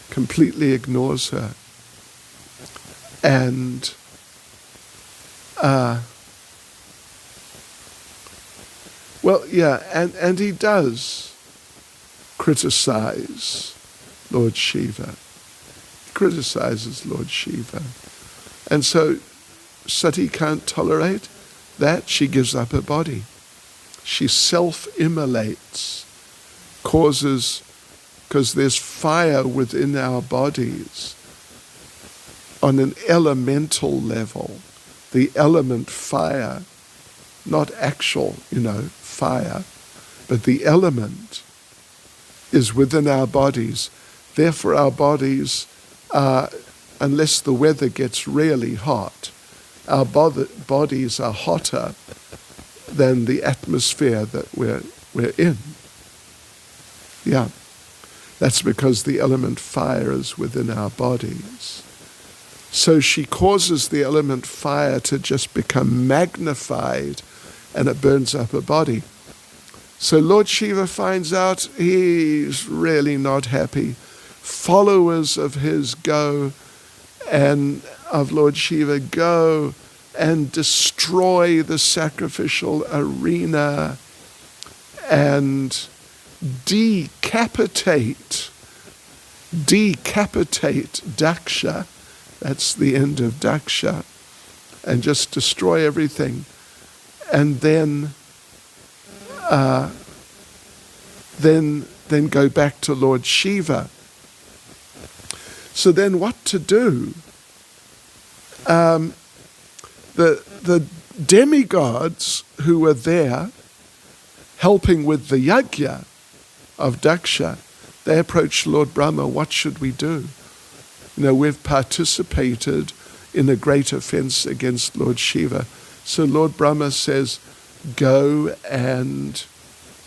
S1: completely ignores her. And and he does criticize Lord Shiva. He criticizes Lord Shiva. And so Sati can't tolerate that. She gives up her body. She self-immolates, because there's fire within our bodies. on an elemental level, the element fire, not actual, fire, but the element is within our bodies. Therefore, our bodies are, unless the weather gets really hot, our bodies are hotter than the atmosphere that we're in. Yeah, that's because the element fire is within our bodies. So she causes the element fire to just become magnified, and it burns up her body. So Lord Shiva finds out he's really not happy. Followers of his go, and of Lord Shiva go and destroy the sacrificial arena and decapitate Daksha. That's the end of Daksha, and just destroy everything. And then go back to Lord Shiva. So then what to do? The demigods who were there helping with the yajna of Daksha, they approached Lord Brahma, what should we do? We've participated in a great offense against Lord Shiva. So Lord Brahma says, go and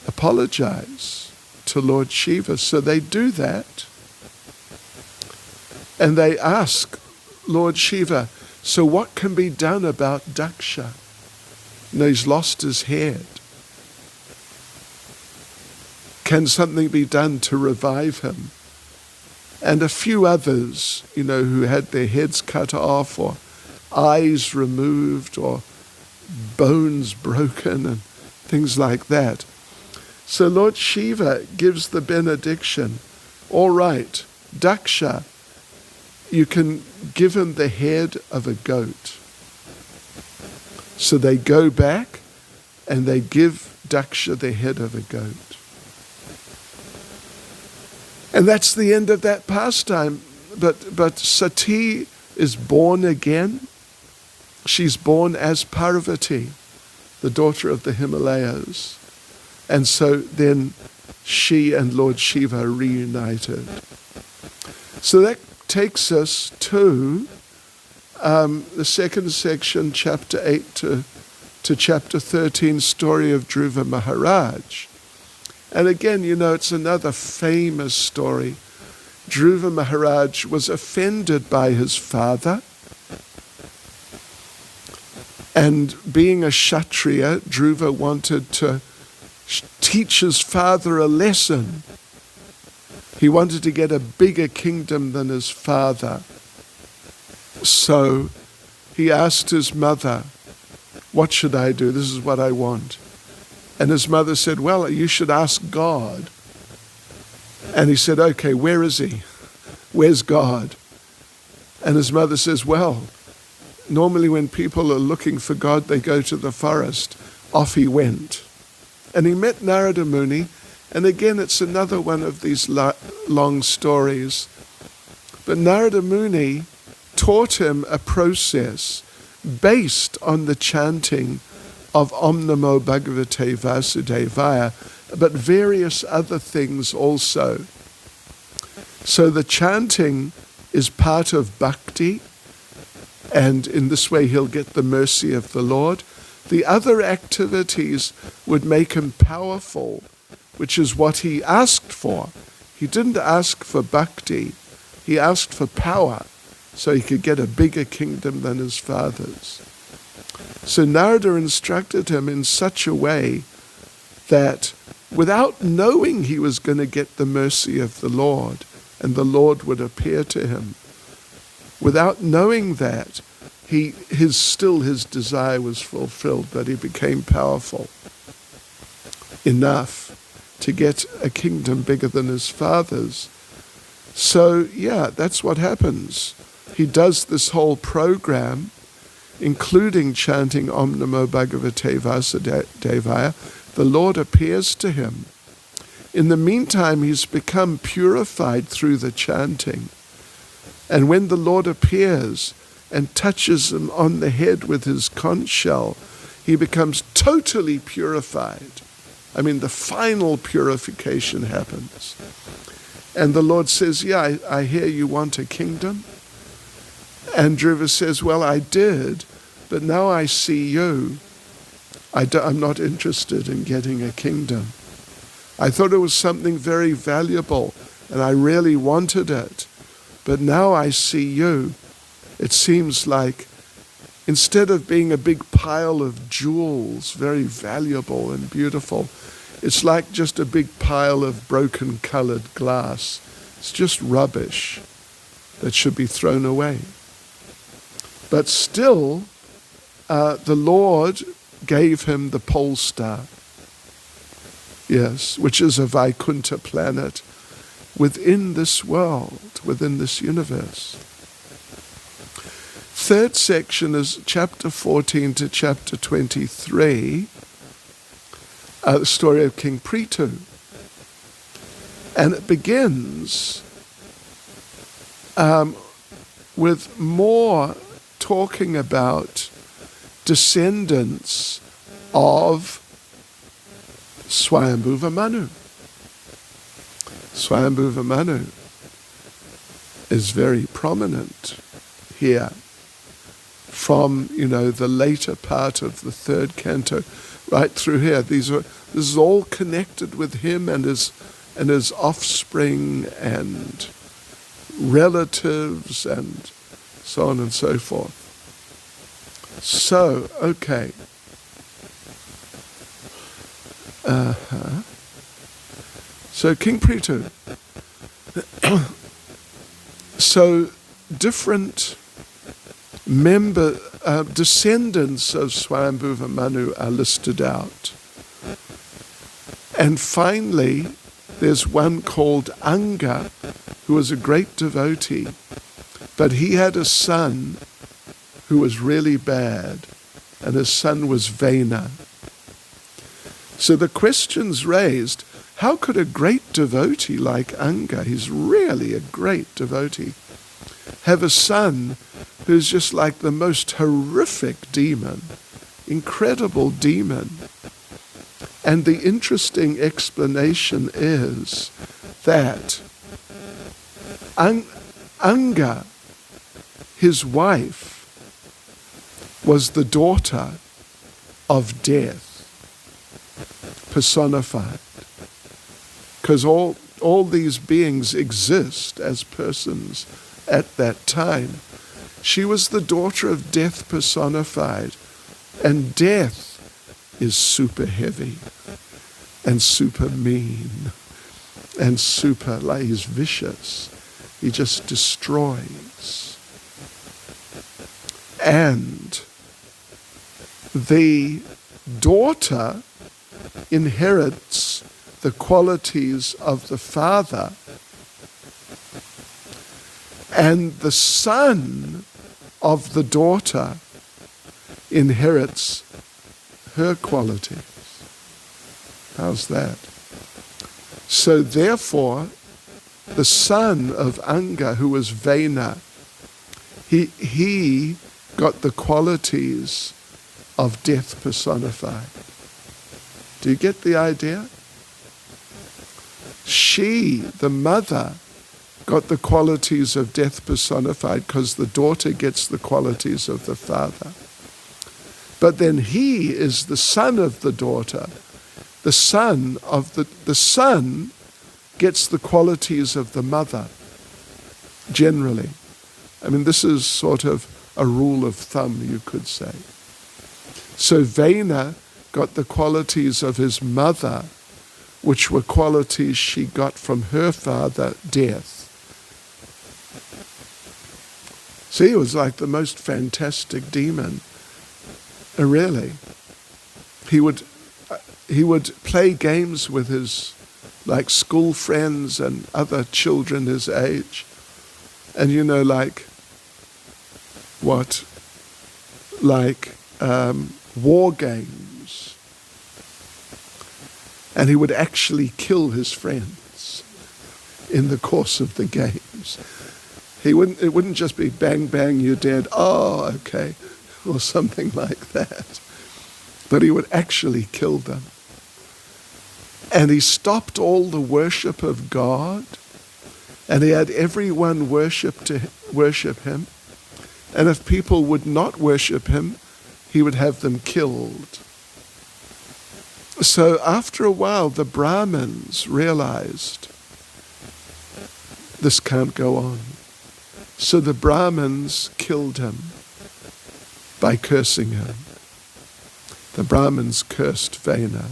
S1: apologize to Lord Shiva. So they do that. And they ask Lord Shiva, so what can be done about Daksha? He's lost his head. Can something be done to revive him? And a few others, who had their heads cut off or eyes removed or bones broken and things like that. So Lord Shiva gives the benediction. All right, Daksha, you can give him the head of a goat. So they go back and they give Daksha the head of a goat. And that's the end of that pastime. But Sati is born again. She's born as Parvati, the daughter of the Himalayas. And so then she and Lord Shiva are reunited. So that takes us to the second section, chapter 8 to chapter 13, story of Dhruva Maharaj. And again, it's another famous story. Dhruva Maharaj was offended by his father. And being a Kshatriya, Dhruva wanted to teach his father a lesson. He wanted to get a bigger kingdom than his father. So he asked his mother, what should I do? This is what I want. And his mother said, well, you should ask God. And he said, okay, where is he? Where's God? And his mother says, well, normally when people are looking for God, they go to the forest. Off he went. And he met Narada Muni. And again, it's another one of these long stories. But Narada Muni taught him a process based on the chanting of Om Namo Bhagavate Vasudevaya, but various other things also. So the chanting is part of bhakti, and in this way he'll get the mercy of the Lord. The other activities would make him powerful, which is what he asked for. He didn't ask for bhakti, he asked for power, so he could get a bigger kingdom than his father's. So Narada instructed him in such a way that without knowing he was going to get the mercy of the Lord, and the Lord would appear to him, without knowing that, his desire was fulfilled, but he became powerful enough to get a kingdom bigger than his father's. So yeah, that's what happens. He does this whole program, including chanting Om Namo Bhagavate Vasudevaya. The Lord appears to him. In the meantime, he's become purified through the chanting. And when the Lord appears and touches him on the head with his conch shell, he becomes totally purified. I mean, the final purification happens. And the Lord says, yeah, I hear you want a kingdom. And Dhruva says, well, I did, but now I see you. I'm not interested in getting a kingdom. I thought it was something very valuable, and I really wanted it. But now I see you. It seems like instead of being a big pile of jewels, very valuable and beautiful, it's like just a big pile of broken colored glass. It's just rubbish that should be thrown away. But still, the Lord gave him the pole star, yes, which is a Vaikuntha planet within this world, within this universe. Third section is chapter 14 to chapter 23, the story of King Prithu. And it begins with more talking about descendants of Swayambhuva Manu. Swayambhuva Manu is very prominent here from, the later part of the third canto right through here. This is all connected with him and his offspring and relatives and so on and so forth. So, okay. So King Prithu. So different descendants of Swayambhuva Manu are listed out. And finally, there's one called Anga, who was a great devotee, but he had a son who was really bad, and his son was Vena. So the question's raised, how could a great devotee like Anga, he's really a great devotee, have a son who's just like the most horrific demon, incredible demon? And the interesting explanation is that Anga, his wife, was the daughter of death, personified. Because all these beings exist as persons at that time. She was the daughter of death personified, and death is super heavy and super mean and super, like, he's vicious. He just destroys. And the daughter inherits the qualities of the father, and the son of the daughter inherits her qualities. How's that? So therefore, the son of Anga, who was Vena, he got the qualities of death personified. Do you get the idea? She, the mother, got the qualities of death personified because the daughter gets the qualities of the father. But then he is the son of the daughter. The son gets the qualities of the mother, generally. I mean, this is sort of a rule of thumb, you could say. So Vena got the qualities of his mother, which were qualities she got from her father, Death. See, he was like the most fantastic demon. Really. He would play games with his school friends and other children his age. And war games. And he would actually kill his friends in the course of the games. It wouldn't just be bang, bang, you're dead, oh, okay, or something like that. But he would actually kill them. And he stopped all the worship of God, and he had everyone worship him. And if people would not worship him, he would have them killed. So after a while, the Brahmins realized this can't go on. So the Brahmins killed him by cursing him. The Brahmins cursed Vena.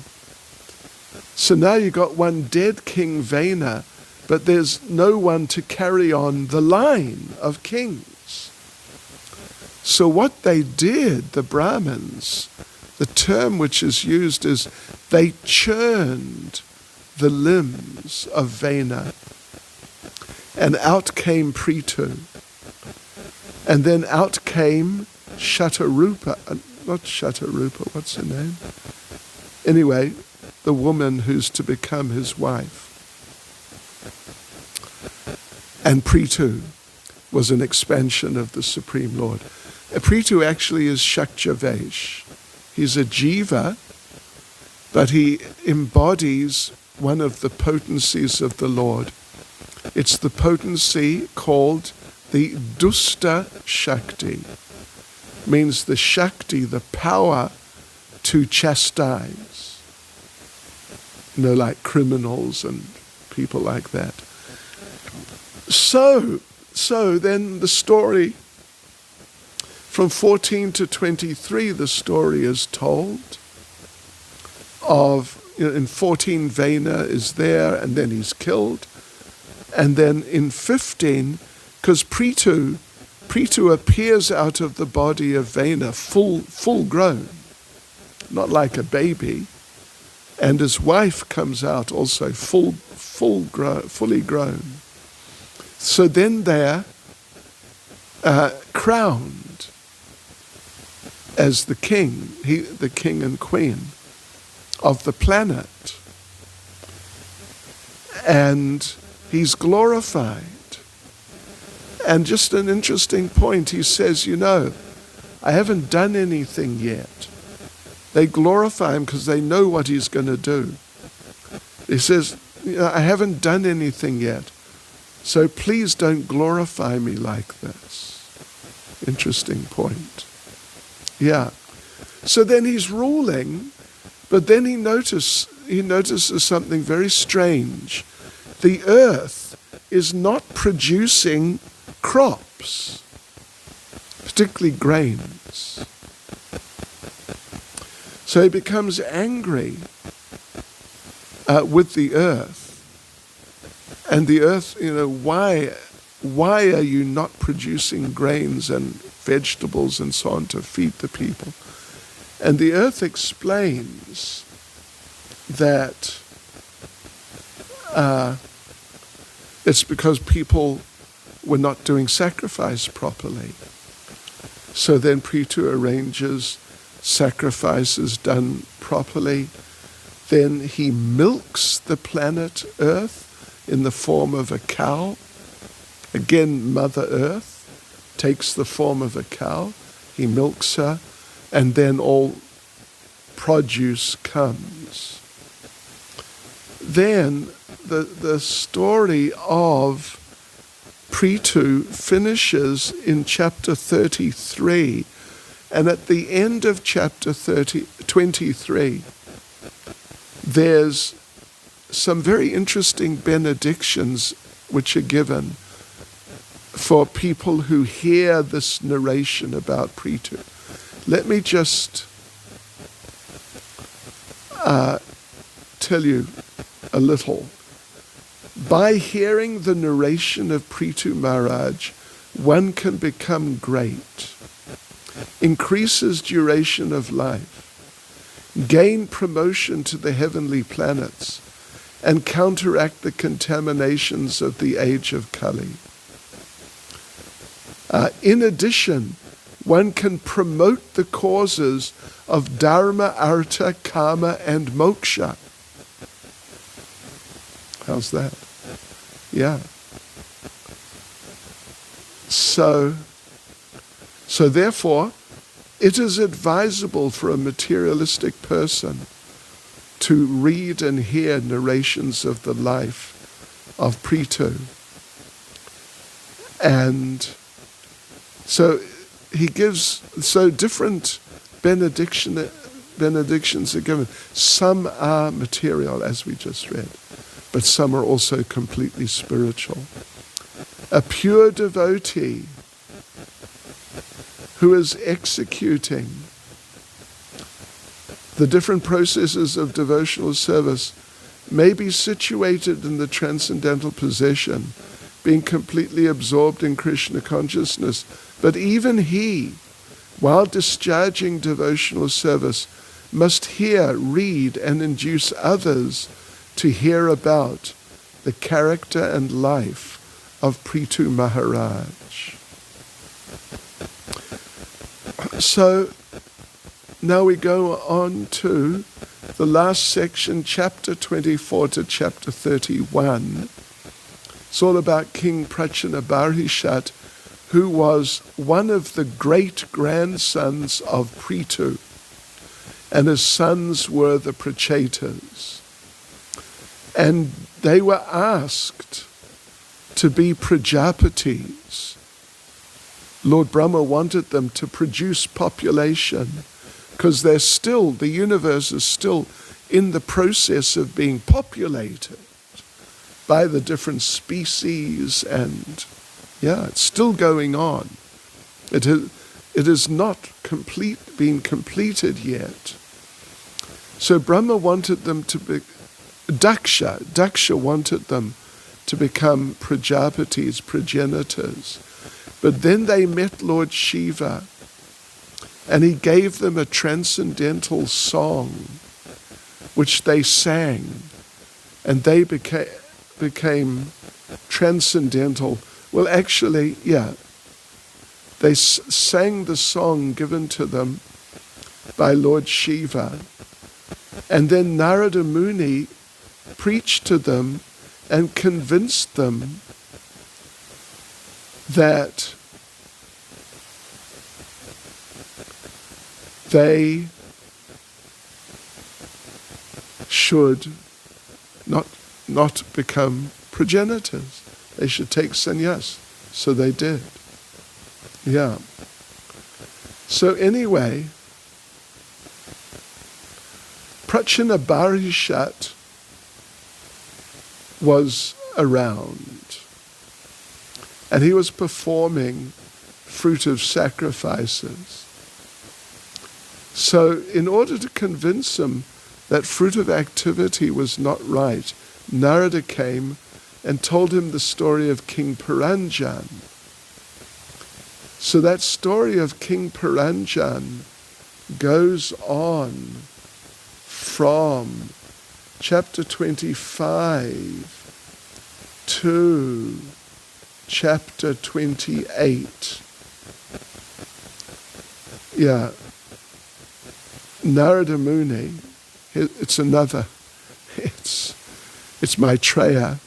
S1: So now you got one dead King Vena, but there's no one to carry on the line of kings. So what they did, the Brahmins, the term which is used is they churned the limbs of Vena, and out came Prithu. And then out came Shatarupa, not Shatarupa, what's her name? Anyway, the woman who's to become his wife. And Prithu was an expansion of the Supreme Lord. Prithu actually is Shakjavesh. He's a jiva, but he embodies one of the potencies of the Lord. It's the potency called the Dusta Shakti. Means the Shakti, the power to chastise. Like criminals and people like that. So then the story, from 14 to 23, the story is told of, in 14, Vena is there, and then he's killed. And then in 15, because Prithu appears out of the body of Vena full grown, not like a baby. And his wife comes out also fully grown. So then they're crowned as the king, the king and queen of the planet. And he's glorified. And just an interesting point, he says, I haven't done anything yet. They glorify him because they know what he's going to do. He says, I haven't done anything yet. So please don't glorify me like this. Interesting point. Yeah. So then he's ruling, but then he notices something very strange. The earth is not producing crops, particularly grains. So he becomes angry with the earth. And the earth, why are you not producing grains and vegetables and so on to feed the people? And the earth explains that it's because people were not doing sacrifice properly. So then Prithu arranges sacrifices done properly. Then he milks the planet Earth in the form of a cow. Again, Mother Earth takes the form of a cow. He milks her, and then all produce comes. Then the story of Prithu finishes in chapter 33. And at the end of chapter 23, there's some very interesting benedictions which are given for people who hear this narration about Prithu. Let me just tell you a little. By hearing the narration of Prithu Maharaj, one can become great, increases duration of life, gain promotion to the heavenly planets, and counteract the contaminations of the age of Kali. In addition, one can promote the causes of Dharma, Artha, Kama, and Moksha. How's that? Yeah. So therefore, it is advisable for a materialistic person to read and hear narrations of the life of Prithu. And so he gives, so different benedictions are given. Some are material, as we just read, but some are also completely spiritual. A pure devotee who is executing the different processes of devotional service may be situated in the transcendental possession, being completely absorbed in Krishna consciousness. But even he, while discharging devotional service, must hear, read, and induce others to hear about the character and life of Prithu Maharaj. So now we go on to the last section, chapter 24 to chapter 31. It's all about King Prachanabarhishat, who was one of the great-grandsons of Prithu, and his sons were the Prachetas. And they were asked to be Prajapatis. Lord Brahma wanted them to produce population, because the universe is still in the process of being populated by the different species, and it's still going on. It is not been completed yet. So Brahma wanted them to be, Daksha wanted them to become Prajapatis, progenitors. But then they met Lord Shiva, and he gave them a transcendental song, which they sang, and they became transcendental. Well, actually, they sang the song given to them by Lord Shiva, and then Narada Muni preached to them and convinced them that they should not become progenitors. They should take sannyas. So they did. So anyway, Prachanabarhishat was around, and he was performing fruitive sacrifices. So in order to convince him that fruitive activity was not right, Narada came and told him the story of King Paranjan. So that story of King Paranjan goes on from chapter 25 to chapter 28. Narada Muni, it's Maitreya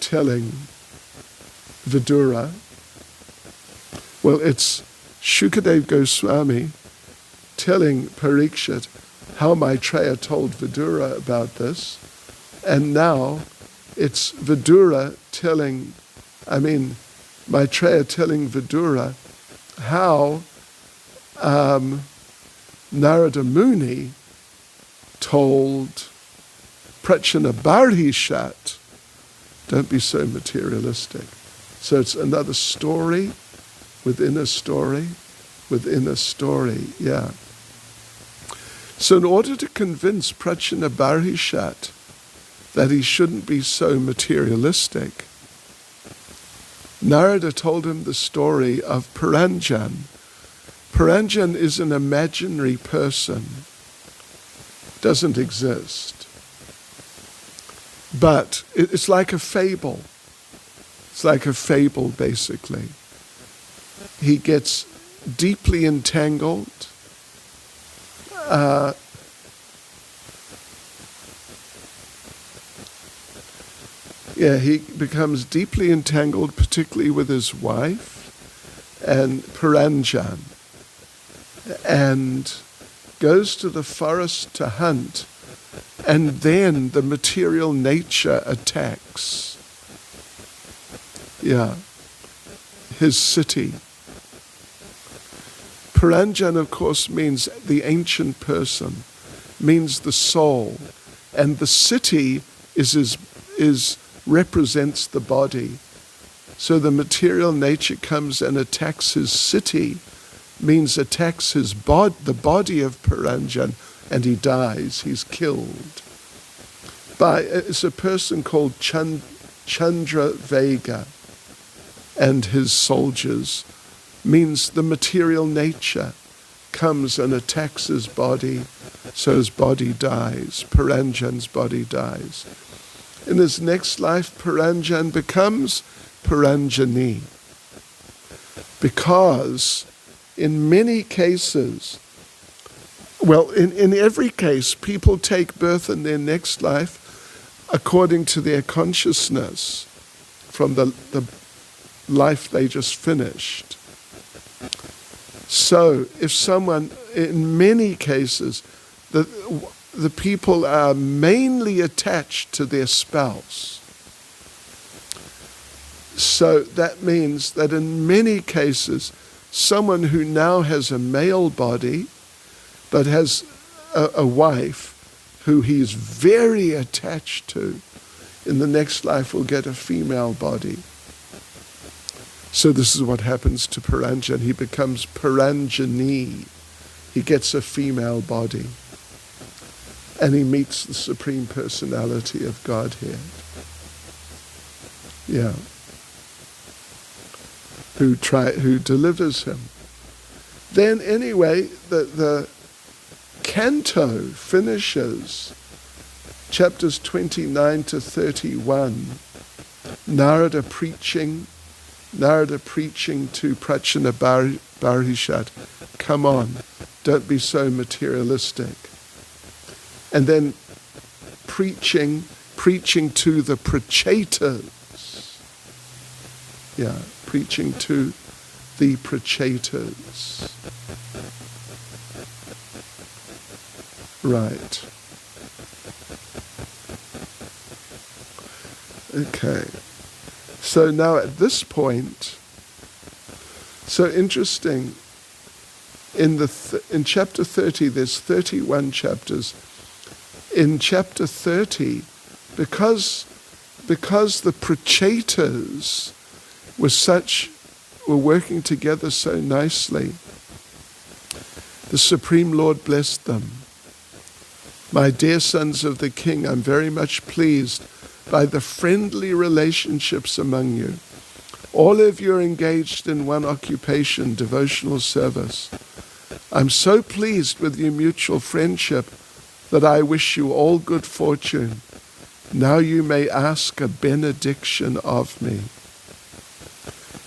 S1: telling Vidura. Well, it's Shukadev Goswami telling Parikshit how Maitreya told Vidura about this, and now it's Maitreya telling Vidura how Narada Muni told Prachanabarhishat, don't be so materialistic. So it's another story within a story within a story, So in order to convince Prachanabarhishat that he shouldn't be so materialistic, Narada told him the story of Paranjan. Paranjan is an imaginary person, doesn't exist. But it's like a fable. It's like a fable, basically. He gets deeply entangled. He becomes deeply entangled, particularly with his wife. and Puranjan, and goes to the forest to hunt, and then the material nature attacks. His city. Puranjan, of course, means the ancient person, means the soul, and the city represents the body. So the material nature comes and attacks his city, means attacks the body of Puranjan, and he dies, he's killed. It's a person called Chandra Vega, and his soldiers, means the material nature comes and attacks his body, so his body dies, Puranjan's body dies. In his next life, Puranjan becomes Puranjani, because in many cases, in every case, people take birth in their next life according to their consciousness from the life they just finished. So if someone, in many cases, the people are mainly attached to their spouse. So that means that in many cases, someone who now has a male body, but has a wife who he's very attached to, in the next life will get a female body. So this is what happens to Puranjan. He becomes Puranjani. He gets a female body. And he meets the Supreme Personality of Godhead. Who delivers him. Then anyway, the canto finishes, chapters 29 to 31, Narada preaching to Prachana Barishat, come on, don't be so materialistic. And then preaching to the Prachetas. Preaching to the Prachetas. Right. Okay. So now at this point, so interesting, in chapter 30, there's 31 chapters. In chapter 30, because the Prachetas were working together so nicely, the Supreme Lord blessed them. My dear sons of the King, I'm very much pleased by the friendly relationships among you. All of you are engaged in one occupation, devotional service. I'm so pleased with your mutual friendship that I wish you all good fortune. Now you may ask a benediction of me.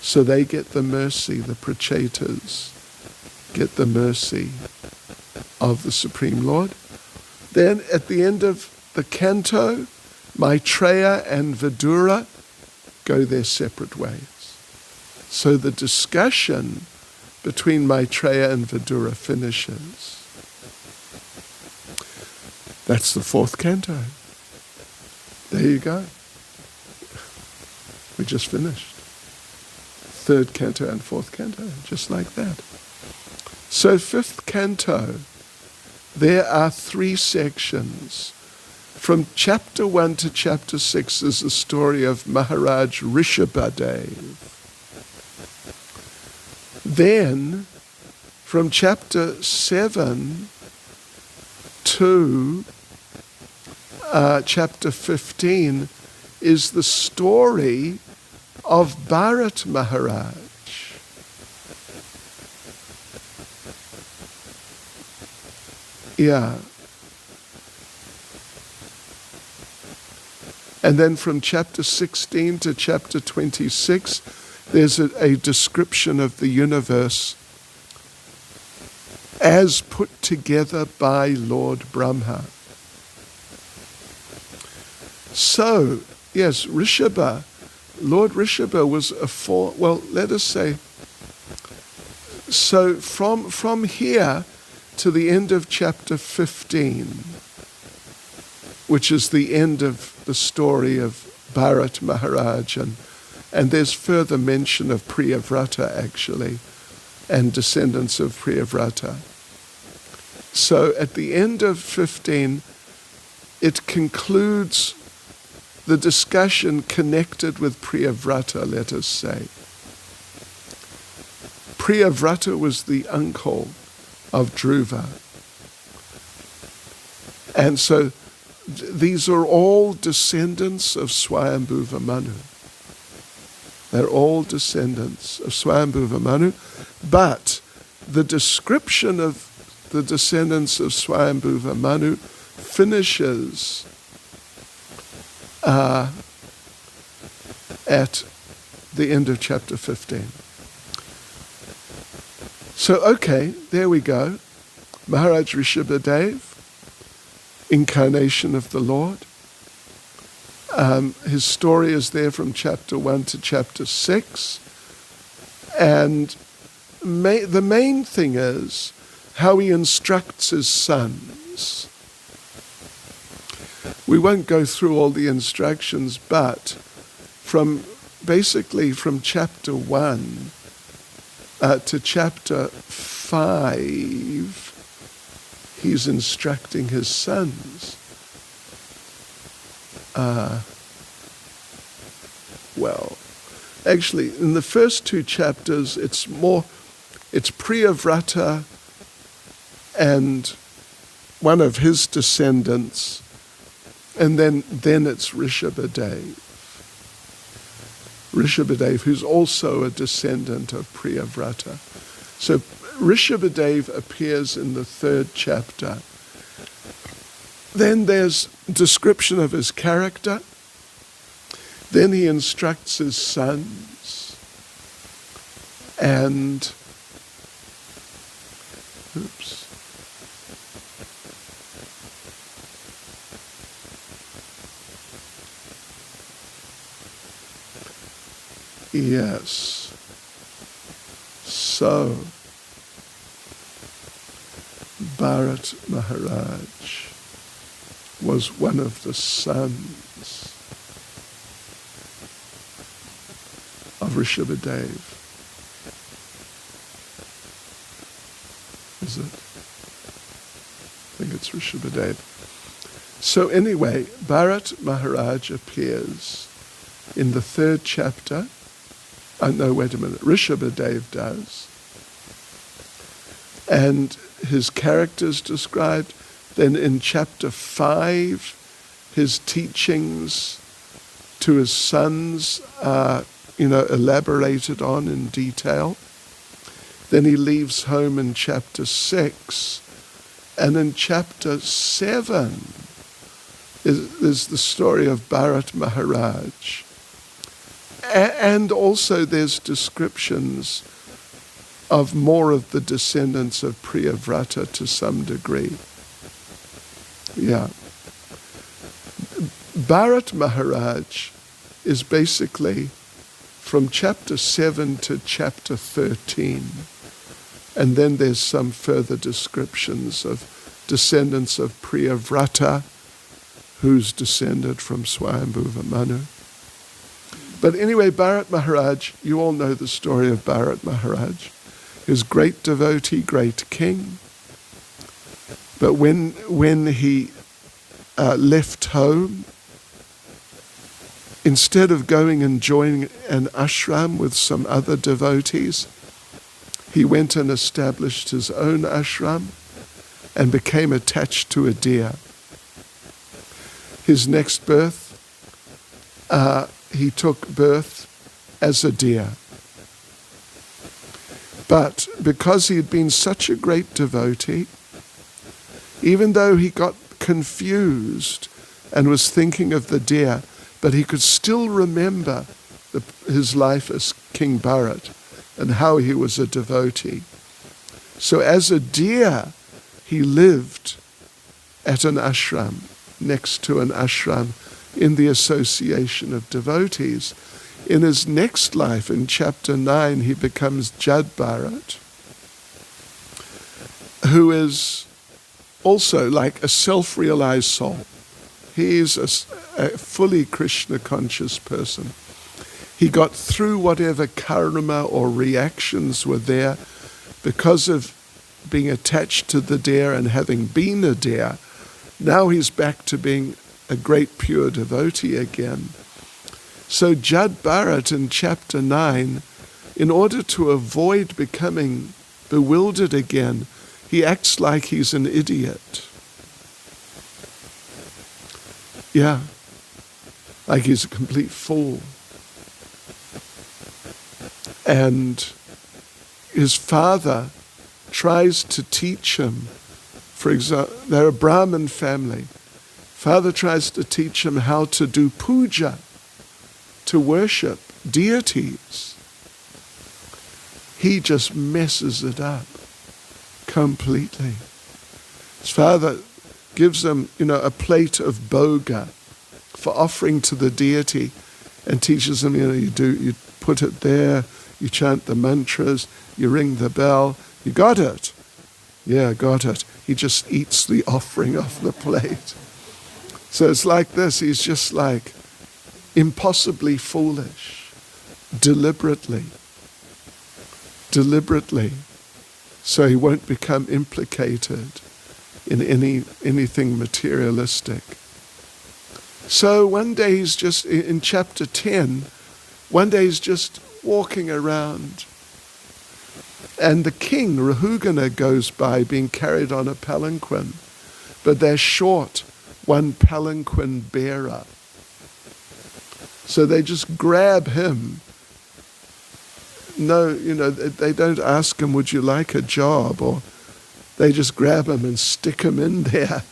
S1: So they get the mercy, the Prachetas get the mercy of the Supreme Lord. Then at the end of the canto, Maitreya and Vidura go their separate ways. So the discussion between Maitreya and Vidura finishes. That's the fourth canto. There you go. We just finished. Third canto and fourth canto, just like that. So fifth canto, there are 3 sections. From chapter 1 to chapter 6 is the story of Maharaj Rishabhadev. Then, from chapter 7 to chapter 15 is the story of Bharat Maharaj. And then from chapter 16 to chapter 26, there's a description of the universe as put together by Lord Brahma. So, yes, Lord Rishabha was let us say, So from here to the end of chapter 15, which is the end of the story of Bharat Maharaj, and there's further mention of Priyavrata actually, and descendants of Priyavrata. So at the end of 15, it concludes the discussion connected with Priyavrata, let us say. Priyavrata was the uncle of Dhruva. And so these are all descendants of Swayambhuva Manu. They're all descendants of Swayambhuva Manu, but the description of the descendants of Swayambhuva Manu finishes at the end of chapter 15. So, okay, there we go. Maharaj Rishabhadev, incarnation of the Lord. His story is there from chapter 1 to chapter 6. And the main thing is how he instructs his sons. We won't go through all the instructions, but basically from chapter 1 to chapter 5, he's instructing his sons. Well, actually, in the first two chapters, it's Priyavrata and one of his descendants, and then it's Rishabhadev. Rishabhadev, who's also a descendant of Priyavrata. So Rishabhadev appears in the third chapter. Then there's description of his character. Then he instructs his sons. And, yes. So, Bharat Maharaj was one of the sons of Rishabhadev. Is it? I think it's Rishabhadev. So anyway, Bharat Maharaj appears in the third chapter. Rishabhadev does. And his character's described. Then in chapter 5, his teachings to his sons are, elaborated on in detail. Then he leaves home in chapter 6. And in chapter 7 is the story of Bharat Maharaj. And also there's descriptions of more of the descendants of Priyavrata to some degree. Yeah. Bharat Maharaj is basically from chapter 7 to chapter 13. And then there's some further descriptions of descendants of Priyavrata, who's descended from Swayambhuva Manu. But anyway, Bharat Maharaj, you all know the story of Bharat Maharaj. He was great devotee, great king. But when he left home, instead of going and joining an ashram with some other devotees, he went and established his own ashram and became attached to a deer. His next birth, he took birth as a deer. But because he had been such a great devotee, even though he got confused and was thinking of the deer, but he could still remember his life as King Bharat and how he was a devotee. So as a deer, he lived at an ashram, next to an ashram, in the association of devotees. In his next life, in chapter 9, he becomes Jad Bharat. who is also like a self-realized soul. He is a fully Krishna conscious person. He got through whatever karma or reactions were there because of being attached to the deer and having been a deer. Now he's back to being a great pure devotee again. So Jad Bharat in chapter 9, in order to avoid becoming bewildered again, he acts like he's an idiot. Yeah, like he's a complete fool. And his father tries to teach him. For example, they're a Brahmin family. Father tries to teach him how to do puja, to worship deities. He just messes it up completely. His father gives him, a plate of bhoga for offering to the deity and teaches him, you put it there, you chant the mantras, you ring the bell, you got it. Yeah, got it. He just eats the offering off the plate. So it's like this, he's just like impossibly foolish, deliberately, so he won't become implicated in anything materialistic. So one day he's just, in chapter 10, one day he's just walking around, and the king, Rahugana, goes by being carried on a palanquin, but they're short one palanquin bearer. So they just grab him. No, they don't ask him, would you like a job? Or they just grab him and stick him in there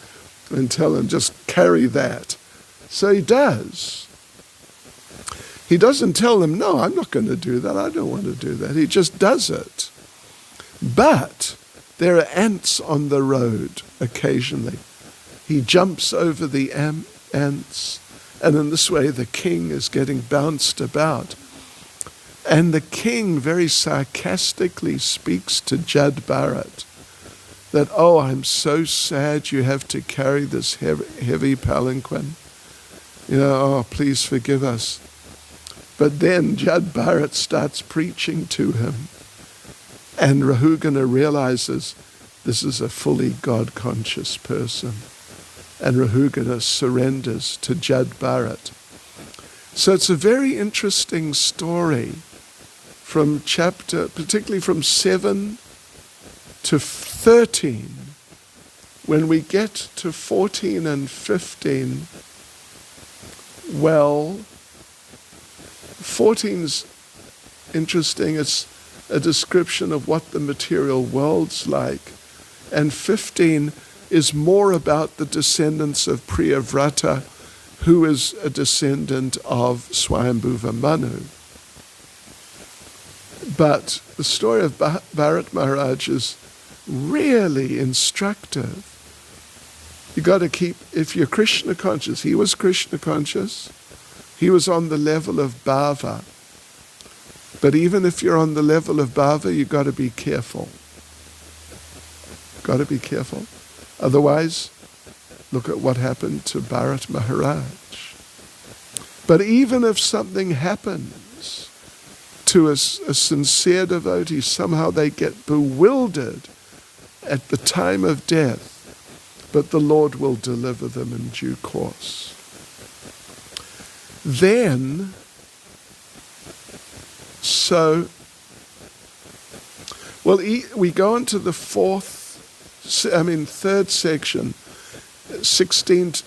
S1: and tell him, just carry that. So he does. He doesn't tell them, no, I'm not going to do that. I don't want to do that. He just does it. But there are ants on the road occasionally. He jumps over the ants, and in this way the king is getting bounced about. And the king very sarcastically speaks to Jad Bharat that, oh, I'm so sad you have to carry this heavy palanquin. Oh, please forgive us. But then Jad Bharat starts preaching to him, and Rahugana realizes this is a fully God-conscious person. And Rahugana surrenders to Jad Bharat. So it's a very interesting story from particularly from 7 to 13. When we get to 14 and 15, well, 14's interesting. It's a description of what the material world's like. And 15 is more about the descendants of Priyavrata, who is a descendant of Swayambhuva Manu. But the story of Bharat Maharaj is really instructive. You got to keep, if you're Krishna conscious, he was Krishna conscious, he was on the level of bhava. But even if you're on the level of bhava, you got to be careful. Got to be careful. Otherwise, look at what happened to Bharat Maharaj. But even if something happens to a sincere devotee, somehow they get bewildered at the time of death, but the Lord will deliver them in due course. Then, we go into the third section,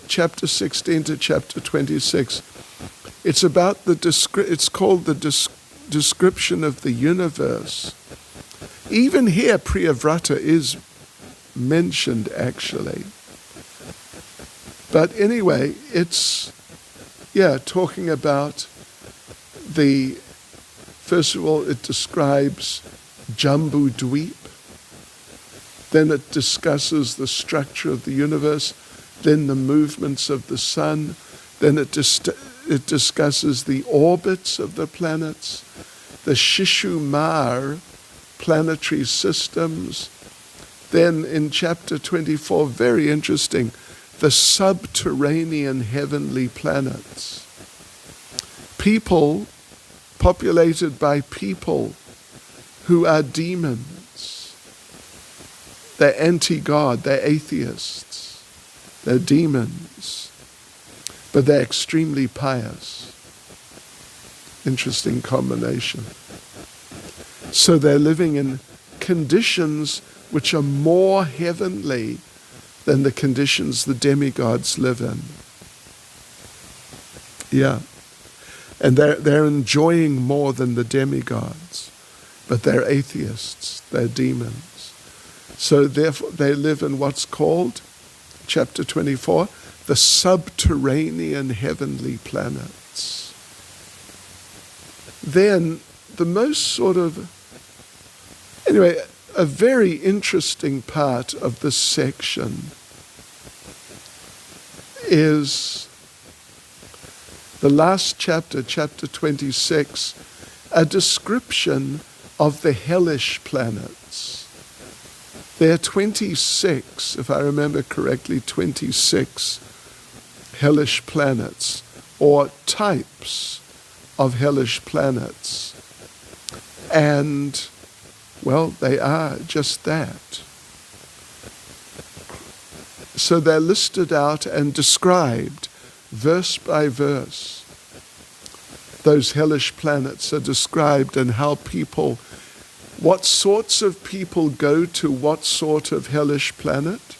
S1: chapter 16 to chapter 26. It's about it's called the description of the universe. Even here, Priyavrata is mentioned actually. But anyway, it's, talking about first of all, it describes Jambu Dweep. Then it discusses the structure of the universe, then the movements of the sun, then it discusses the orbits of the planets, the Shishumar planetary systems, Then in chapter 24, very interesting, the subterranean heavenly planets. People, populated by people who are demons. They're anti-God, they're atheists, they're demons, but they're extremely pious. Interesting combination. So they're living in conditions which are more heavenly than the conditions the demigods live in. Yeah. And they're enjoying more than the demigods, but they're atheists, they're demons. So therefore they live in what's called, chapter 24, the subterranean heavenly planets. Then the most anyway, a very interesting part of this section is the last chapter, chapter 26, a description of the hellish planets. There are 26, if I remember correctly, 26 hellish planets, or types of hellish planets. And, well, they are just that. So they're listed out and described verse by verse. Those hellish planets are described and how people, what sorts of people go to what sort of hellish planet.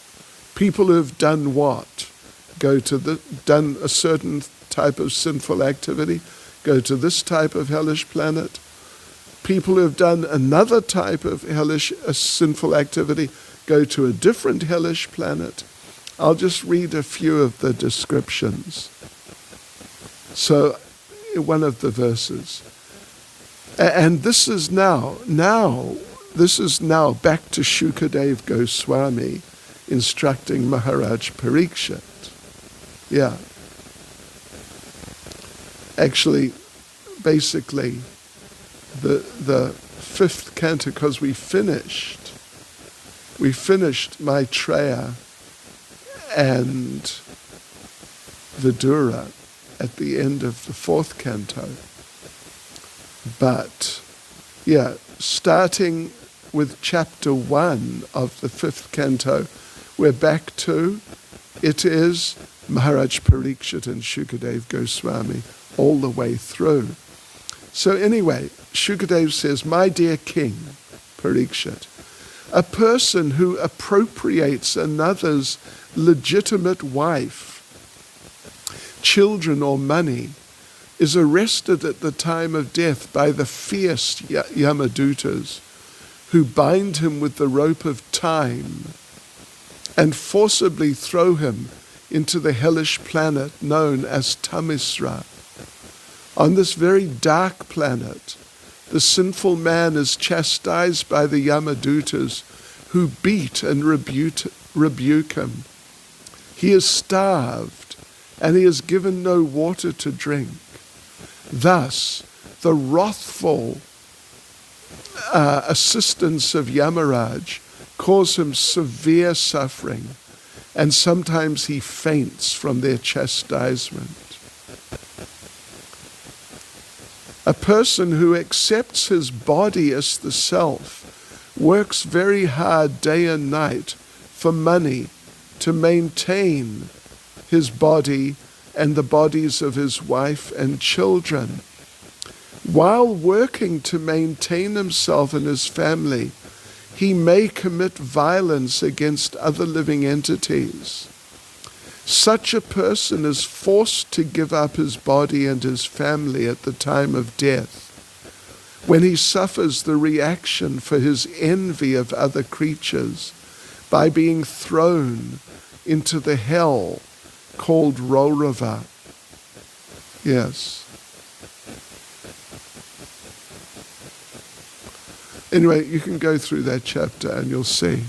S1: People who have done what? Done a certain type of sinful activity, go to this type of hellish planet. People who have done another type of sinful activity go to a different hellish planet. I'll just read a few of the descriptions. So, one of the verses. And this is now back to Shukadev Goswami instructing Maharaj Parikshit. Yeah. Actually, basically, the fifth canto, because we finished Maitreya and Vidura at the end of the fourth canto. But, yeah, starting with chapter 1 of the fifth canto, we're back to, it is Maharaj Parikshit and Shukadev Goswami all the way through. So anyway, Shukadev says, my dear king, Parikshit, a person who appropriates another's legitimate wife, children or money, is arrested at the time of death by the fierce Yamadutas, who bind him with the rope of time and forcibly throw him into the hellish planet known as Tamisra. On this very dark planet, the sinful man is chastised by the Yamadutas, who beat and rebuke him. He is starved, and he is given no water to drink. Thus, the wrathful assistants of Yamaraj cause him severe suffering, and sometimes he faints from their chastisement. A person who accepts his body as the self works very hard day and night for money to maintain his body and the bodies of his wife and children. While working to maintain himself and his family, he may commit violence against other living entities. Such a person is forced to give up his body and his family at the time of death, when he suffers the reaction for his envy of other creatures by being thrown into the hell called Raurava. Yes. Anyway, you can go through that chapter and you'll see.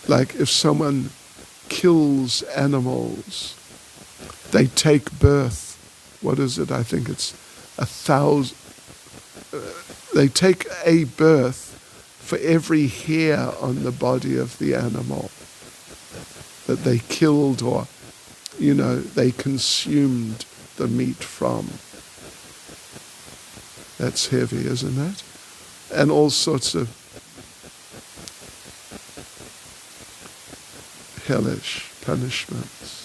S1: Like if someone kills animals, they take birth. What is it? I think it's 1,000. They take a birth for every hair on the body of the animal that they killed or, they consumed the meat from. That's heavy, isn't it? And all sorts of hellish punishments.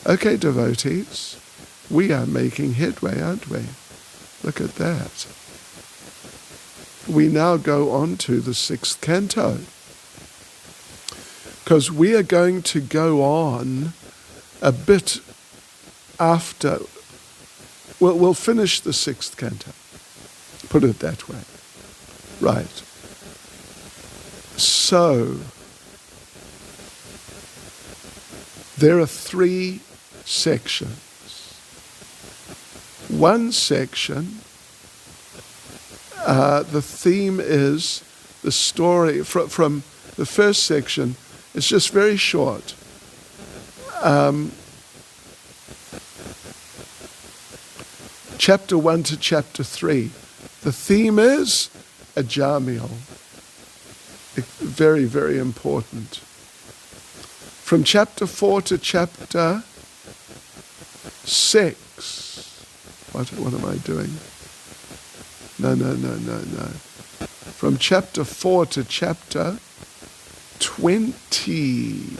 S1: Okay, devotees, we are making headway, aren't we? Look at that. We now go on to the 6th canto, because we are going to go on a bit after. We'll finish the 6th canto, put it that way. Right. So, there are 3 sections. One section, the theme is the story from the first section. It's just very short. Chapter 1 to chapter 3. The theme is Ajamil. Very, very important. From chapter 4 to chapter 6. What am I doing? No. From chapter 4 to chapter 20.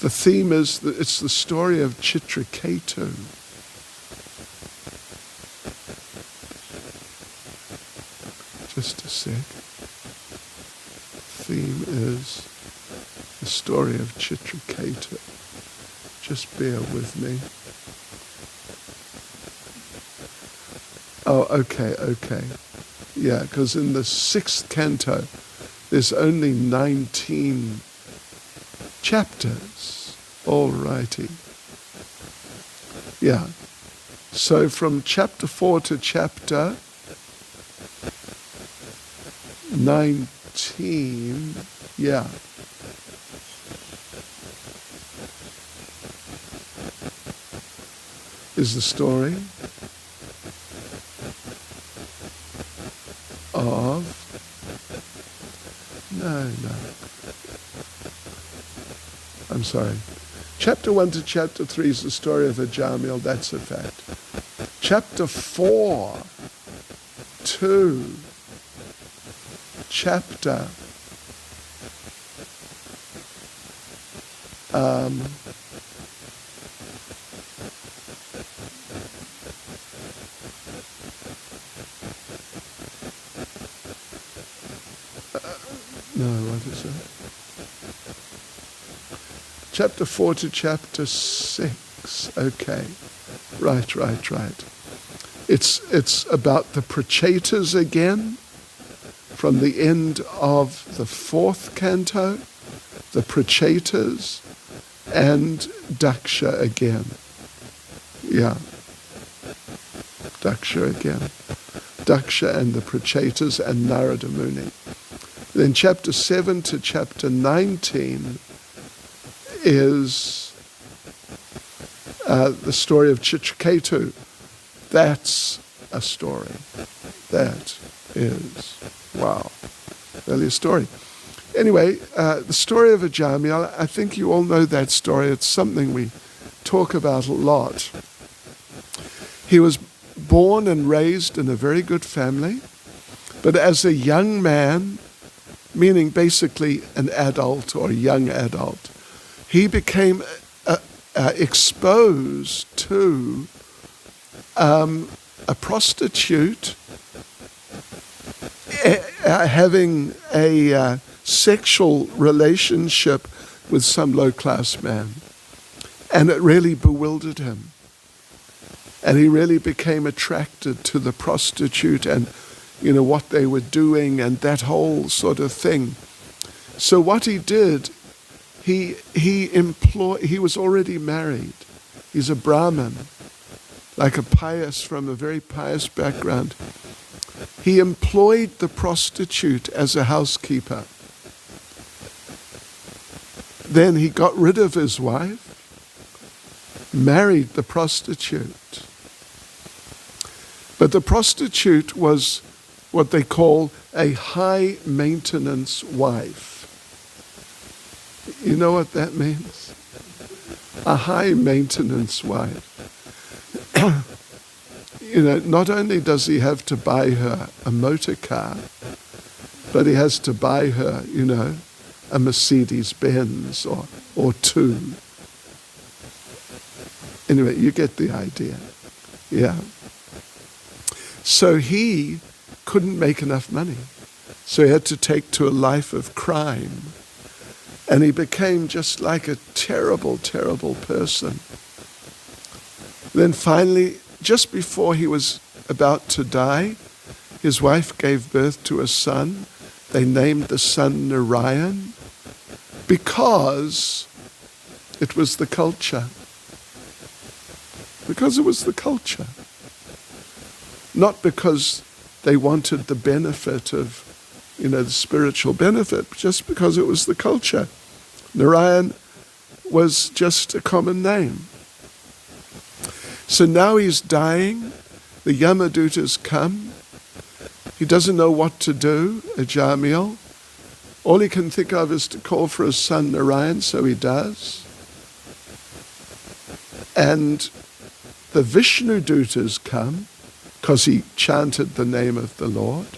S1: The theme is, it's the story of Chitraketu. Just a sec. Theme is the story of Chitraketu. Just bear with me. Oh, okay. Yeah, because in the 6th canto, there's only 19 chapters. All righty. Yeah. So from chapter 4 to chapter 19, yeah. Is the story of, no. I'm sorry. Chapter 1 to chapter 3 is the story of Ajamil, that's a fact. Chapter 4 to chapter what is it? Chapter 4 to chapter 6. Okay. Right. It's about the Prachetas again, from the end of the 4th canto, the Prachetas, and Daksha again. Yeah. Daksha again. Daksha and the Prachetas and Narada Muni. Then chapter 7 to chapter 19 is the story of Chitraketu. That's a story. That is, wow, really a story. Anyway, the story of Ajamil, I think you all know that story. It's something we talk about a lot. He was born and raised in a very good family, but as a young man, meaning basically an adult or a young adult, he became exposed to a prostitute having a sexual relationship with some low-class man. And it really bewildered him. And he really became attracted to the prostitute and, what they were doing and that whole sort of thing. So what he did, he was already married. He's a Brahmin, from a very pious background. He employed the prostitute as a housekeeper. Then he got rid of his wife, married the prostitute. But the prostitute was what they call a high maintenance wife. You know what that means? A high maintenance wife. Not only does he have to buy her a motor car, but he has to buy her, a Mercedes Benz or two. Anyway, you get the idea. Yeah. So he couldn't make enough money. So he had to take to a life of crime. And he became just like a terrible, terrible person. Then finally, just before he was about to die, his wife gave birth to a son. They named the son Narayan because it was the culture. Because it was the culture. Not because they wanted the benefit of, the spiritual benefit, just because it was the culture. Narayan was just a common name. So now he's dying. The Yamadutas come. He doesn't know what to do, Ajamil. All he can think of is to call for his son Narayan, so he does. And the Vishnu Dutas come, because he chanted the name of the Lord,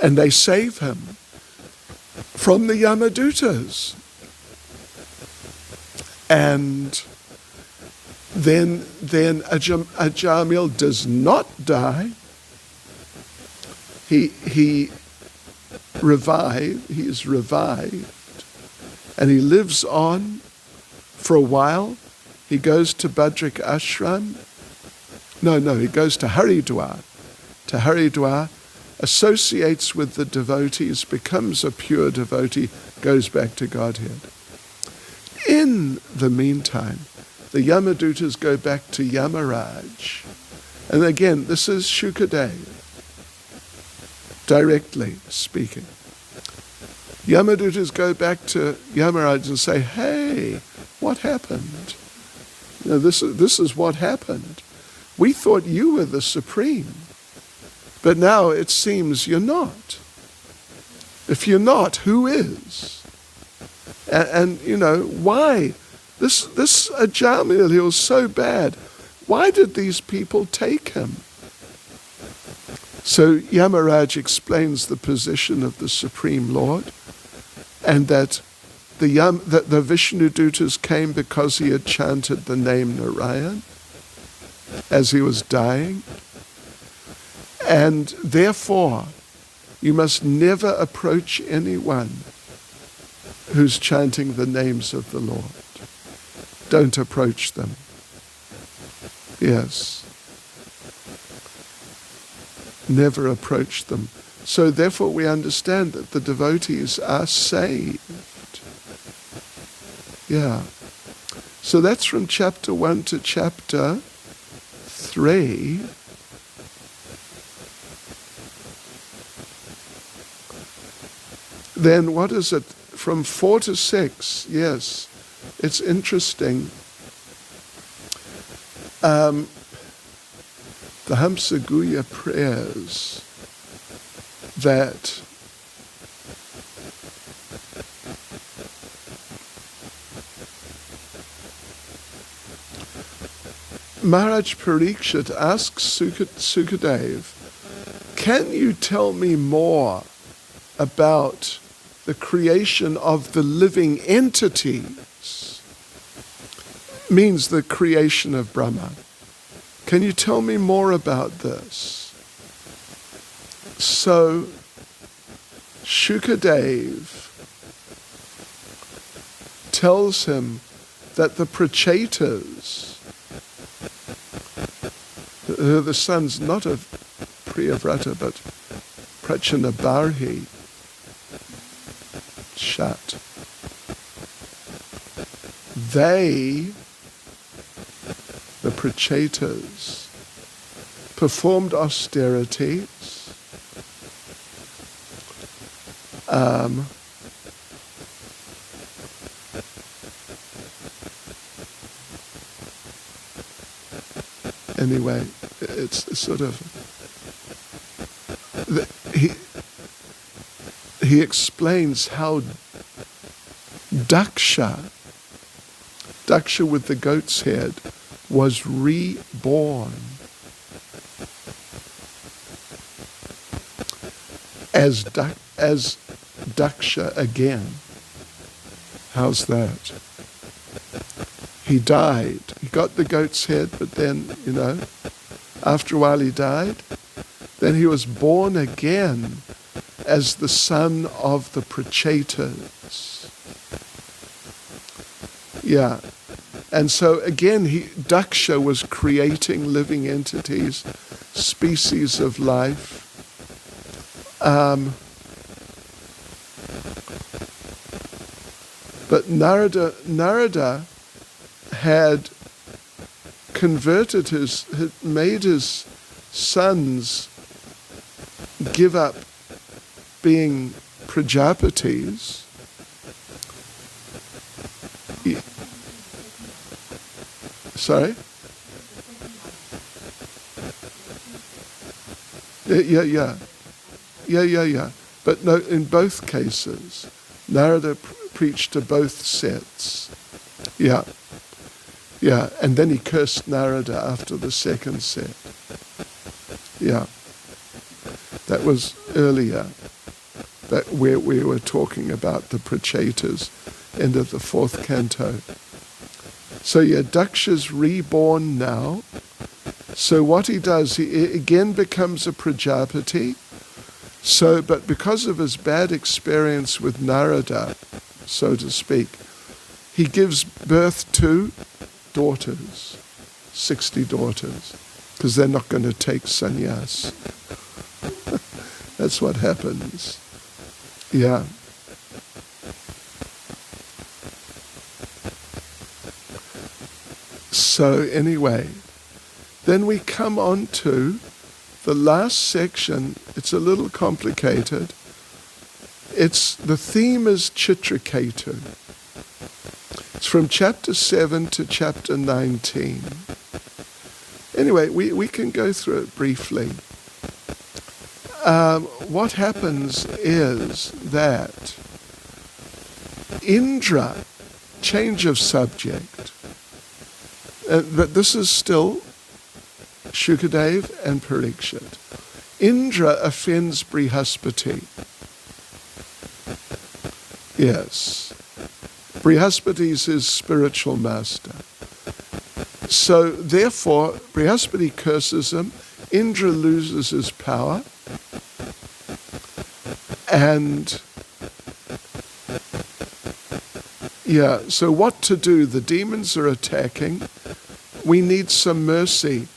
S1: and they save him from the Yamadutas. And then Ajamil does not die. He is revived, and he lives on for a while. He goes to Badrik Ashram. He goes to Haridwar. To Haridwar, associates with the devotees, becomes a pure devotee, goes back to Godhead. In the meantime, the Yamadutas go back to Yamaraj. And again, this is Shukadev, directly speaking. Yamadutas go back to Yamaraj and say, hey, what happened? This is what happened. We thought you were the supreme, but now it seems you're not. If you're not, who is? And why? This Ajamil, he was so bad. Why did these people take him? So Yamaraj explains the position of the Supreme Lord, and that the Vishnu Dutas came because he had chanted the name Narayan as he was dying. And therefore, you must never approach anyone who's chanting the names of the Lord. Don't approach them. Yes. Never approach them. So therefore we understand that the devotees are saved. Yeah. So that's from chapter 1 to chapter 3. Then what is it? From 4 to 6, yes. It's interesting. The Hamsa Guhya prayers that Maharaj Parikshit asks Sukadev, can you tell me more about the creation of the living entities? Means the creation of Brahma. Can you tell me more about this? So Shukadev tells him that the Prachetas, the sons not of Priyavrata but Prachanabarhi, Shat, they, the Prachetas, performed austerities, anyway, it's sort of he explains how Daksha with the goat's head, was reborn as Daksha again. How's that? He died. He got the goat's head, but then, after a while he died. Then he was born again as the son of the Prachetas. Yeah. And so again, Daksha was creating living entities, species of life. But Narada had made his sons give up being Prajapatis. Sorry? Yeah. But no, in both cases, Narada preached to both sets. Yeah. And then he cursed Narada after the second set. Yeah. That was earlier, where we were talking about the Prachetas, end of the 4th canto. So Daksha's reborn now. So what he does, he again becomes a Prajapati. But because of his bad experience with Narada, so to speak, he gives birth to daughters, 60 daughters, because they're not going to take sannyas. That's what happens. Yeah. So anyway, then we come on to the last section. It's a little complicated. The theme is Chitraketu. It's from chapter 7 to chapter 19. Anyway, we can go through it briefly. What happens is that Indra, change of subject, but this is still Shukadev and Parikshit. Indra offends Brihaspati. Yes. Brihaspati is his spiritual master. So therefore, Brihaspati curses him, Indra loses his power, and so what to do? The demons are attacking. We need some mercy.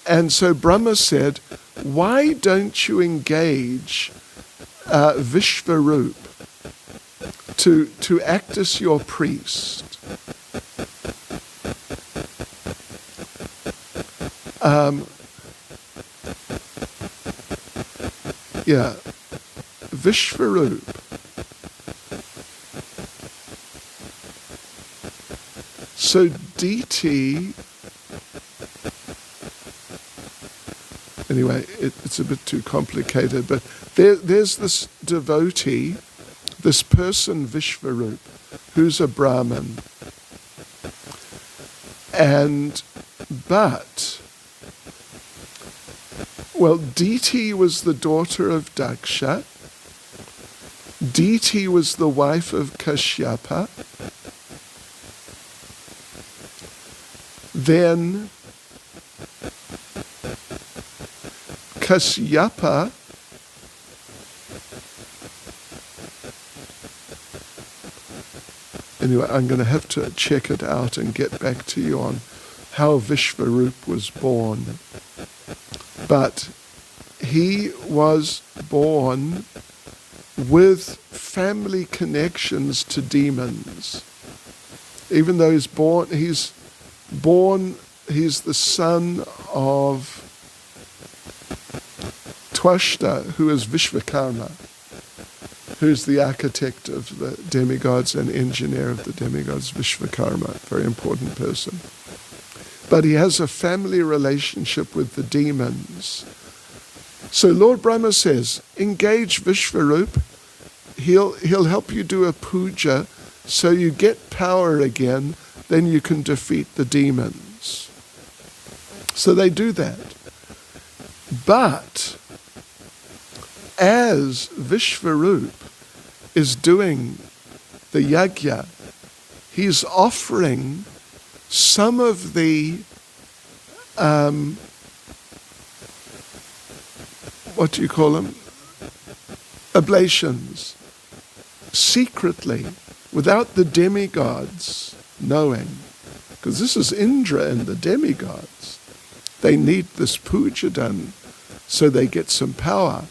S1: And so Brahma said, why don't you engage Vishvarup to act as your priest? Vishvarup. So DT, anyway, it's a bit too complicated, but there's this devotee, this person Vishvarup, who's a Brahmin. Diti was the daughter of Daksha. Diti was the wife of Kashyapa. Then Kashyapa anyway, I'm going to have to check it out and get back to you on how Vishvarup was born. But he was born with family connections to demons. Even though he's the son of Twashta, who is Vishvakarma, who's the architect of the demigods and engineer of the demigods, Vishvakarma, very important person. But he has a family relationship with the demons. So Lord Brahma says, engage Vishvarup. He'll help you do a puja so you get power again, then you can defeat the demons. So they do that. But as Vishvarup is doing the yajna, he's offering some of the what do you call them? Oblations, secretly, without the demigods knowing. Because this is Indra and the demigods. They need this puja done so they get some power.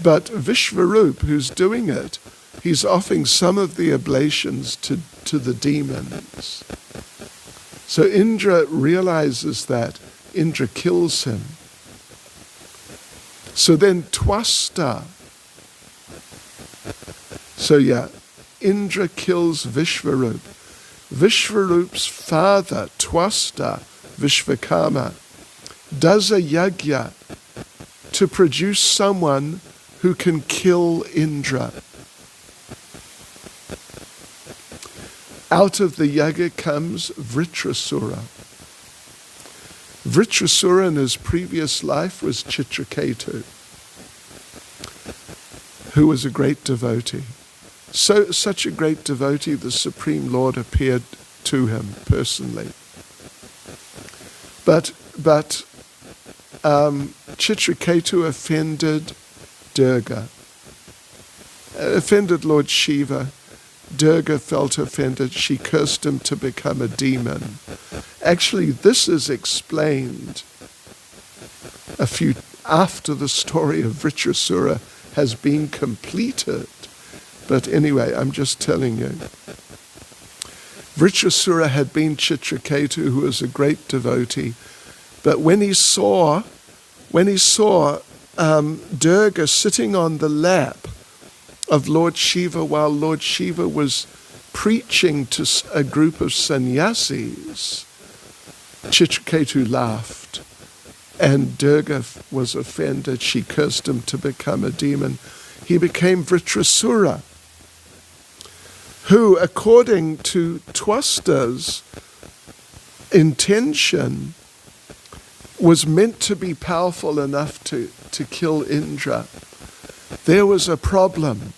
S1: But Vishvarup, who's doing it, he's offering some of the oblations to the demons. So Indra realizes that. Indra kills him. So then Twasta. So Indra kills Vishvarup. Vishvarup's father, Twasta, Vishvakarma, does a yajna to produce someone who can kill Indra. Out of the yajna comes Vritrasura. Vritrasura in his previous life was Chitraketu, who was a great devotee. Such a great devotee, the Supreme Lord appeared to him personally. But Chitraketu offended Durga, offended Lord Shiva. Durga felt offended. She cursed him to become a demon. Actually, this is explained after the story of Vritrasura has been completed. But anyway, I'm just telling you. Vritrasura had been Chitraketu, who was a great devotee. But when he saw Durga sitting on the lap of Lord Shiva while Lord Shiva was preaching to a group of sannyasis, Chitraketu laughed, and Durga was offended. She cursed him to become a demon. He became Vritrasura, who, according to Twasta's intention, was meant to be powerful enough to kill Indra. There was a problem.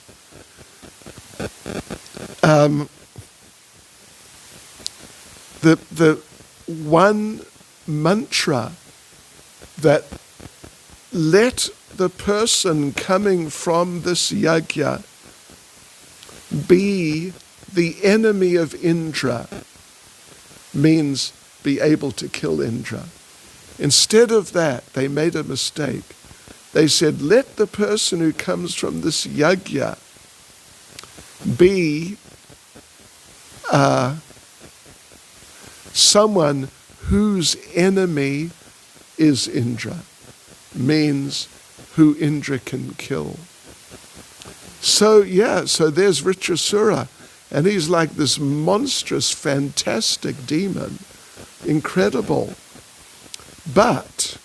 S1: The one mantra that let the person coming from this yajna be the enemy of Indra means be able to kill Indra. Instead of that, they made a mistake. They said, let the person who comes from this yajna be someone whose enemy is Indra, means who Indra can kill. So there's Vritrasura, and he's like this monstrous, fantastic demon, incredible. But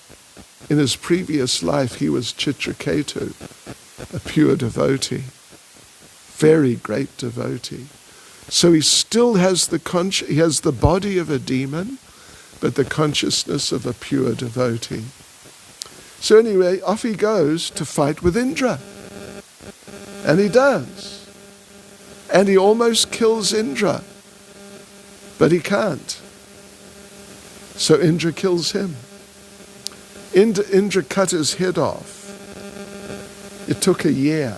S1: in his previous life, he was Chitraketu, a pure devotee, very great devotee. So he still has he has the body of a demon, but the consciousness of a pure devotee. So anyway, off he goes to fight with Indra. And he does. And he almost kills Indra, but he can't. So Indra kills him. Indra cut his head off. It took a year.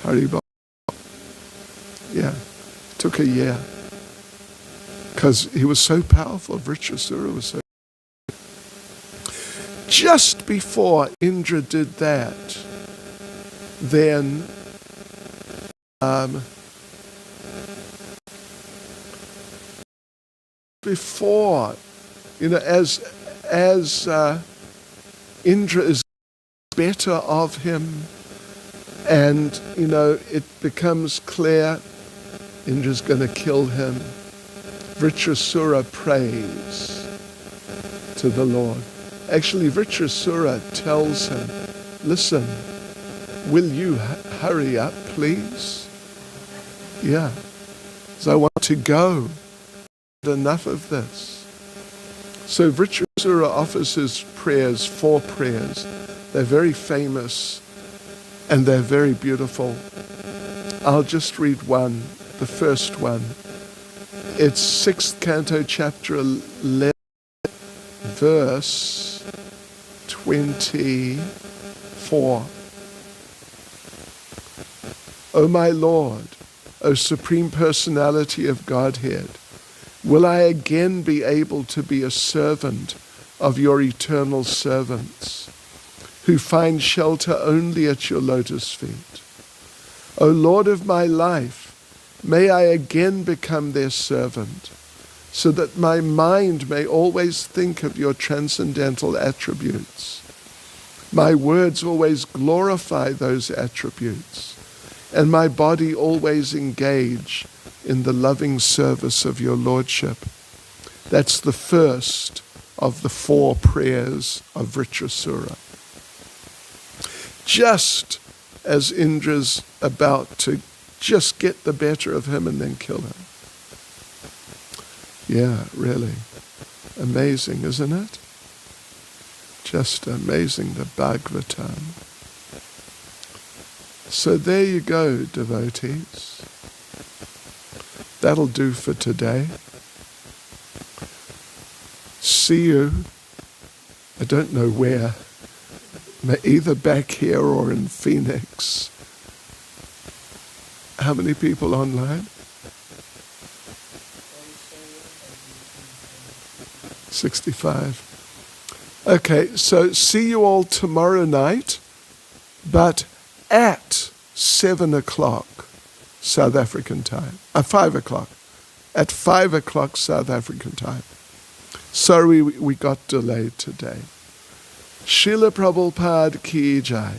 S1: Haribol. Yeah, it took a year. Because he was so powerful, Vritrasura was so powerful. Just before Indra did that, then before, as Indra is better of him, and it becomes clear Indra's going to kill him, Vritrasura prays to the Lord, Actually, Vritrasura tells him, listen, will you hurry up, please? Yeah. So I want to go. Enough of this. So Vritrasura offers his prayers, 4 prayers. They're very famous and they're very beautiful. I'll just read one, the first one. It's 6th canto, chapter 11, verse 24. O my Lord, O Supreme Personality of Godhead, will I again be able to be a servant of your eternal servants, who find shelter only at your lotus feet? O Lord of my life, may I again become their servant, so that my mind may always think of your transcendental attributes. My words always glorify those attributes, and my body always engage in the loving service of your Lordship. That's the first of the 4 prayers of Vritrasura. Just as Indra's about to just get the better of him and then kill him. Yeah, really. Amazing, isn't it? Just amazing, the Bhagavatam. So there you go, devotees. That'll do for today. See you, I don't know where, either back here or in Phoenix. How many people online? 65. Okay, so see you all tomorrow night, but at 7 o'clock South African time. 5 o'clock. At 5 o'clock South African time. Sorry we got delayed today. Srila Prabhupada ki jai.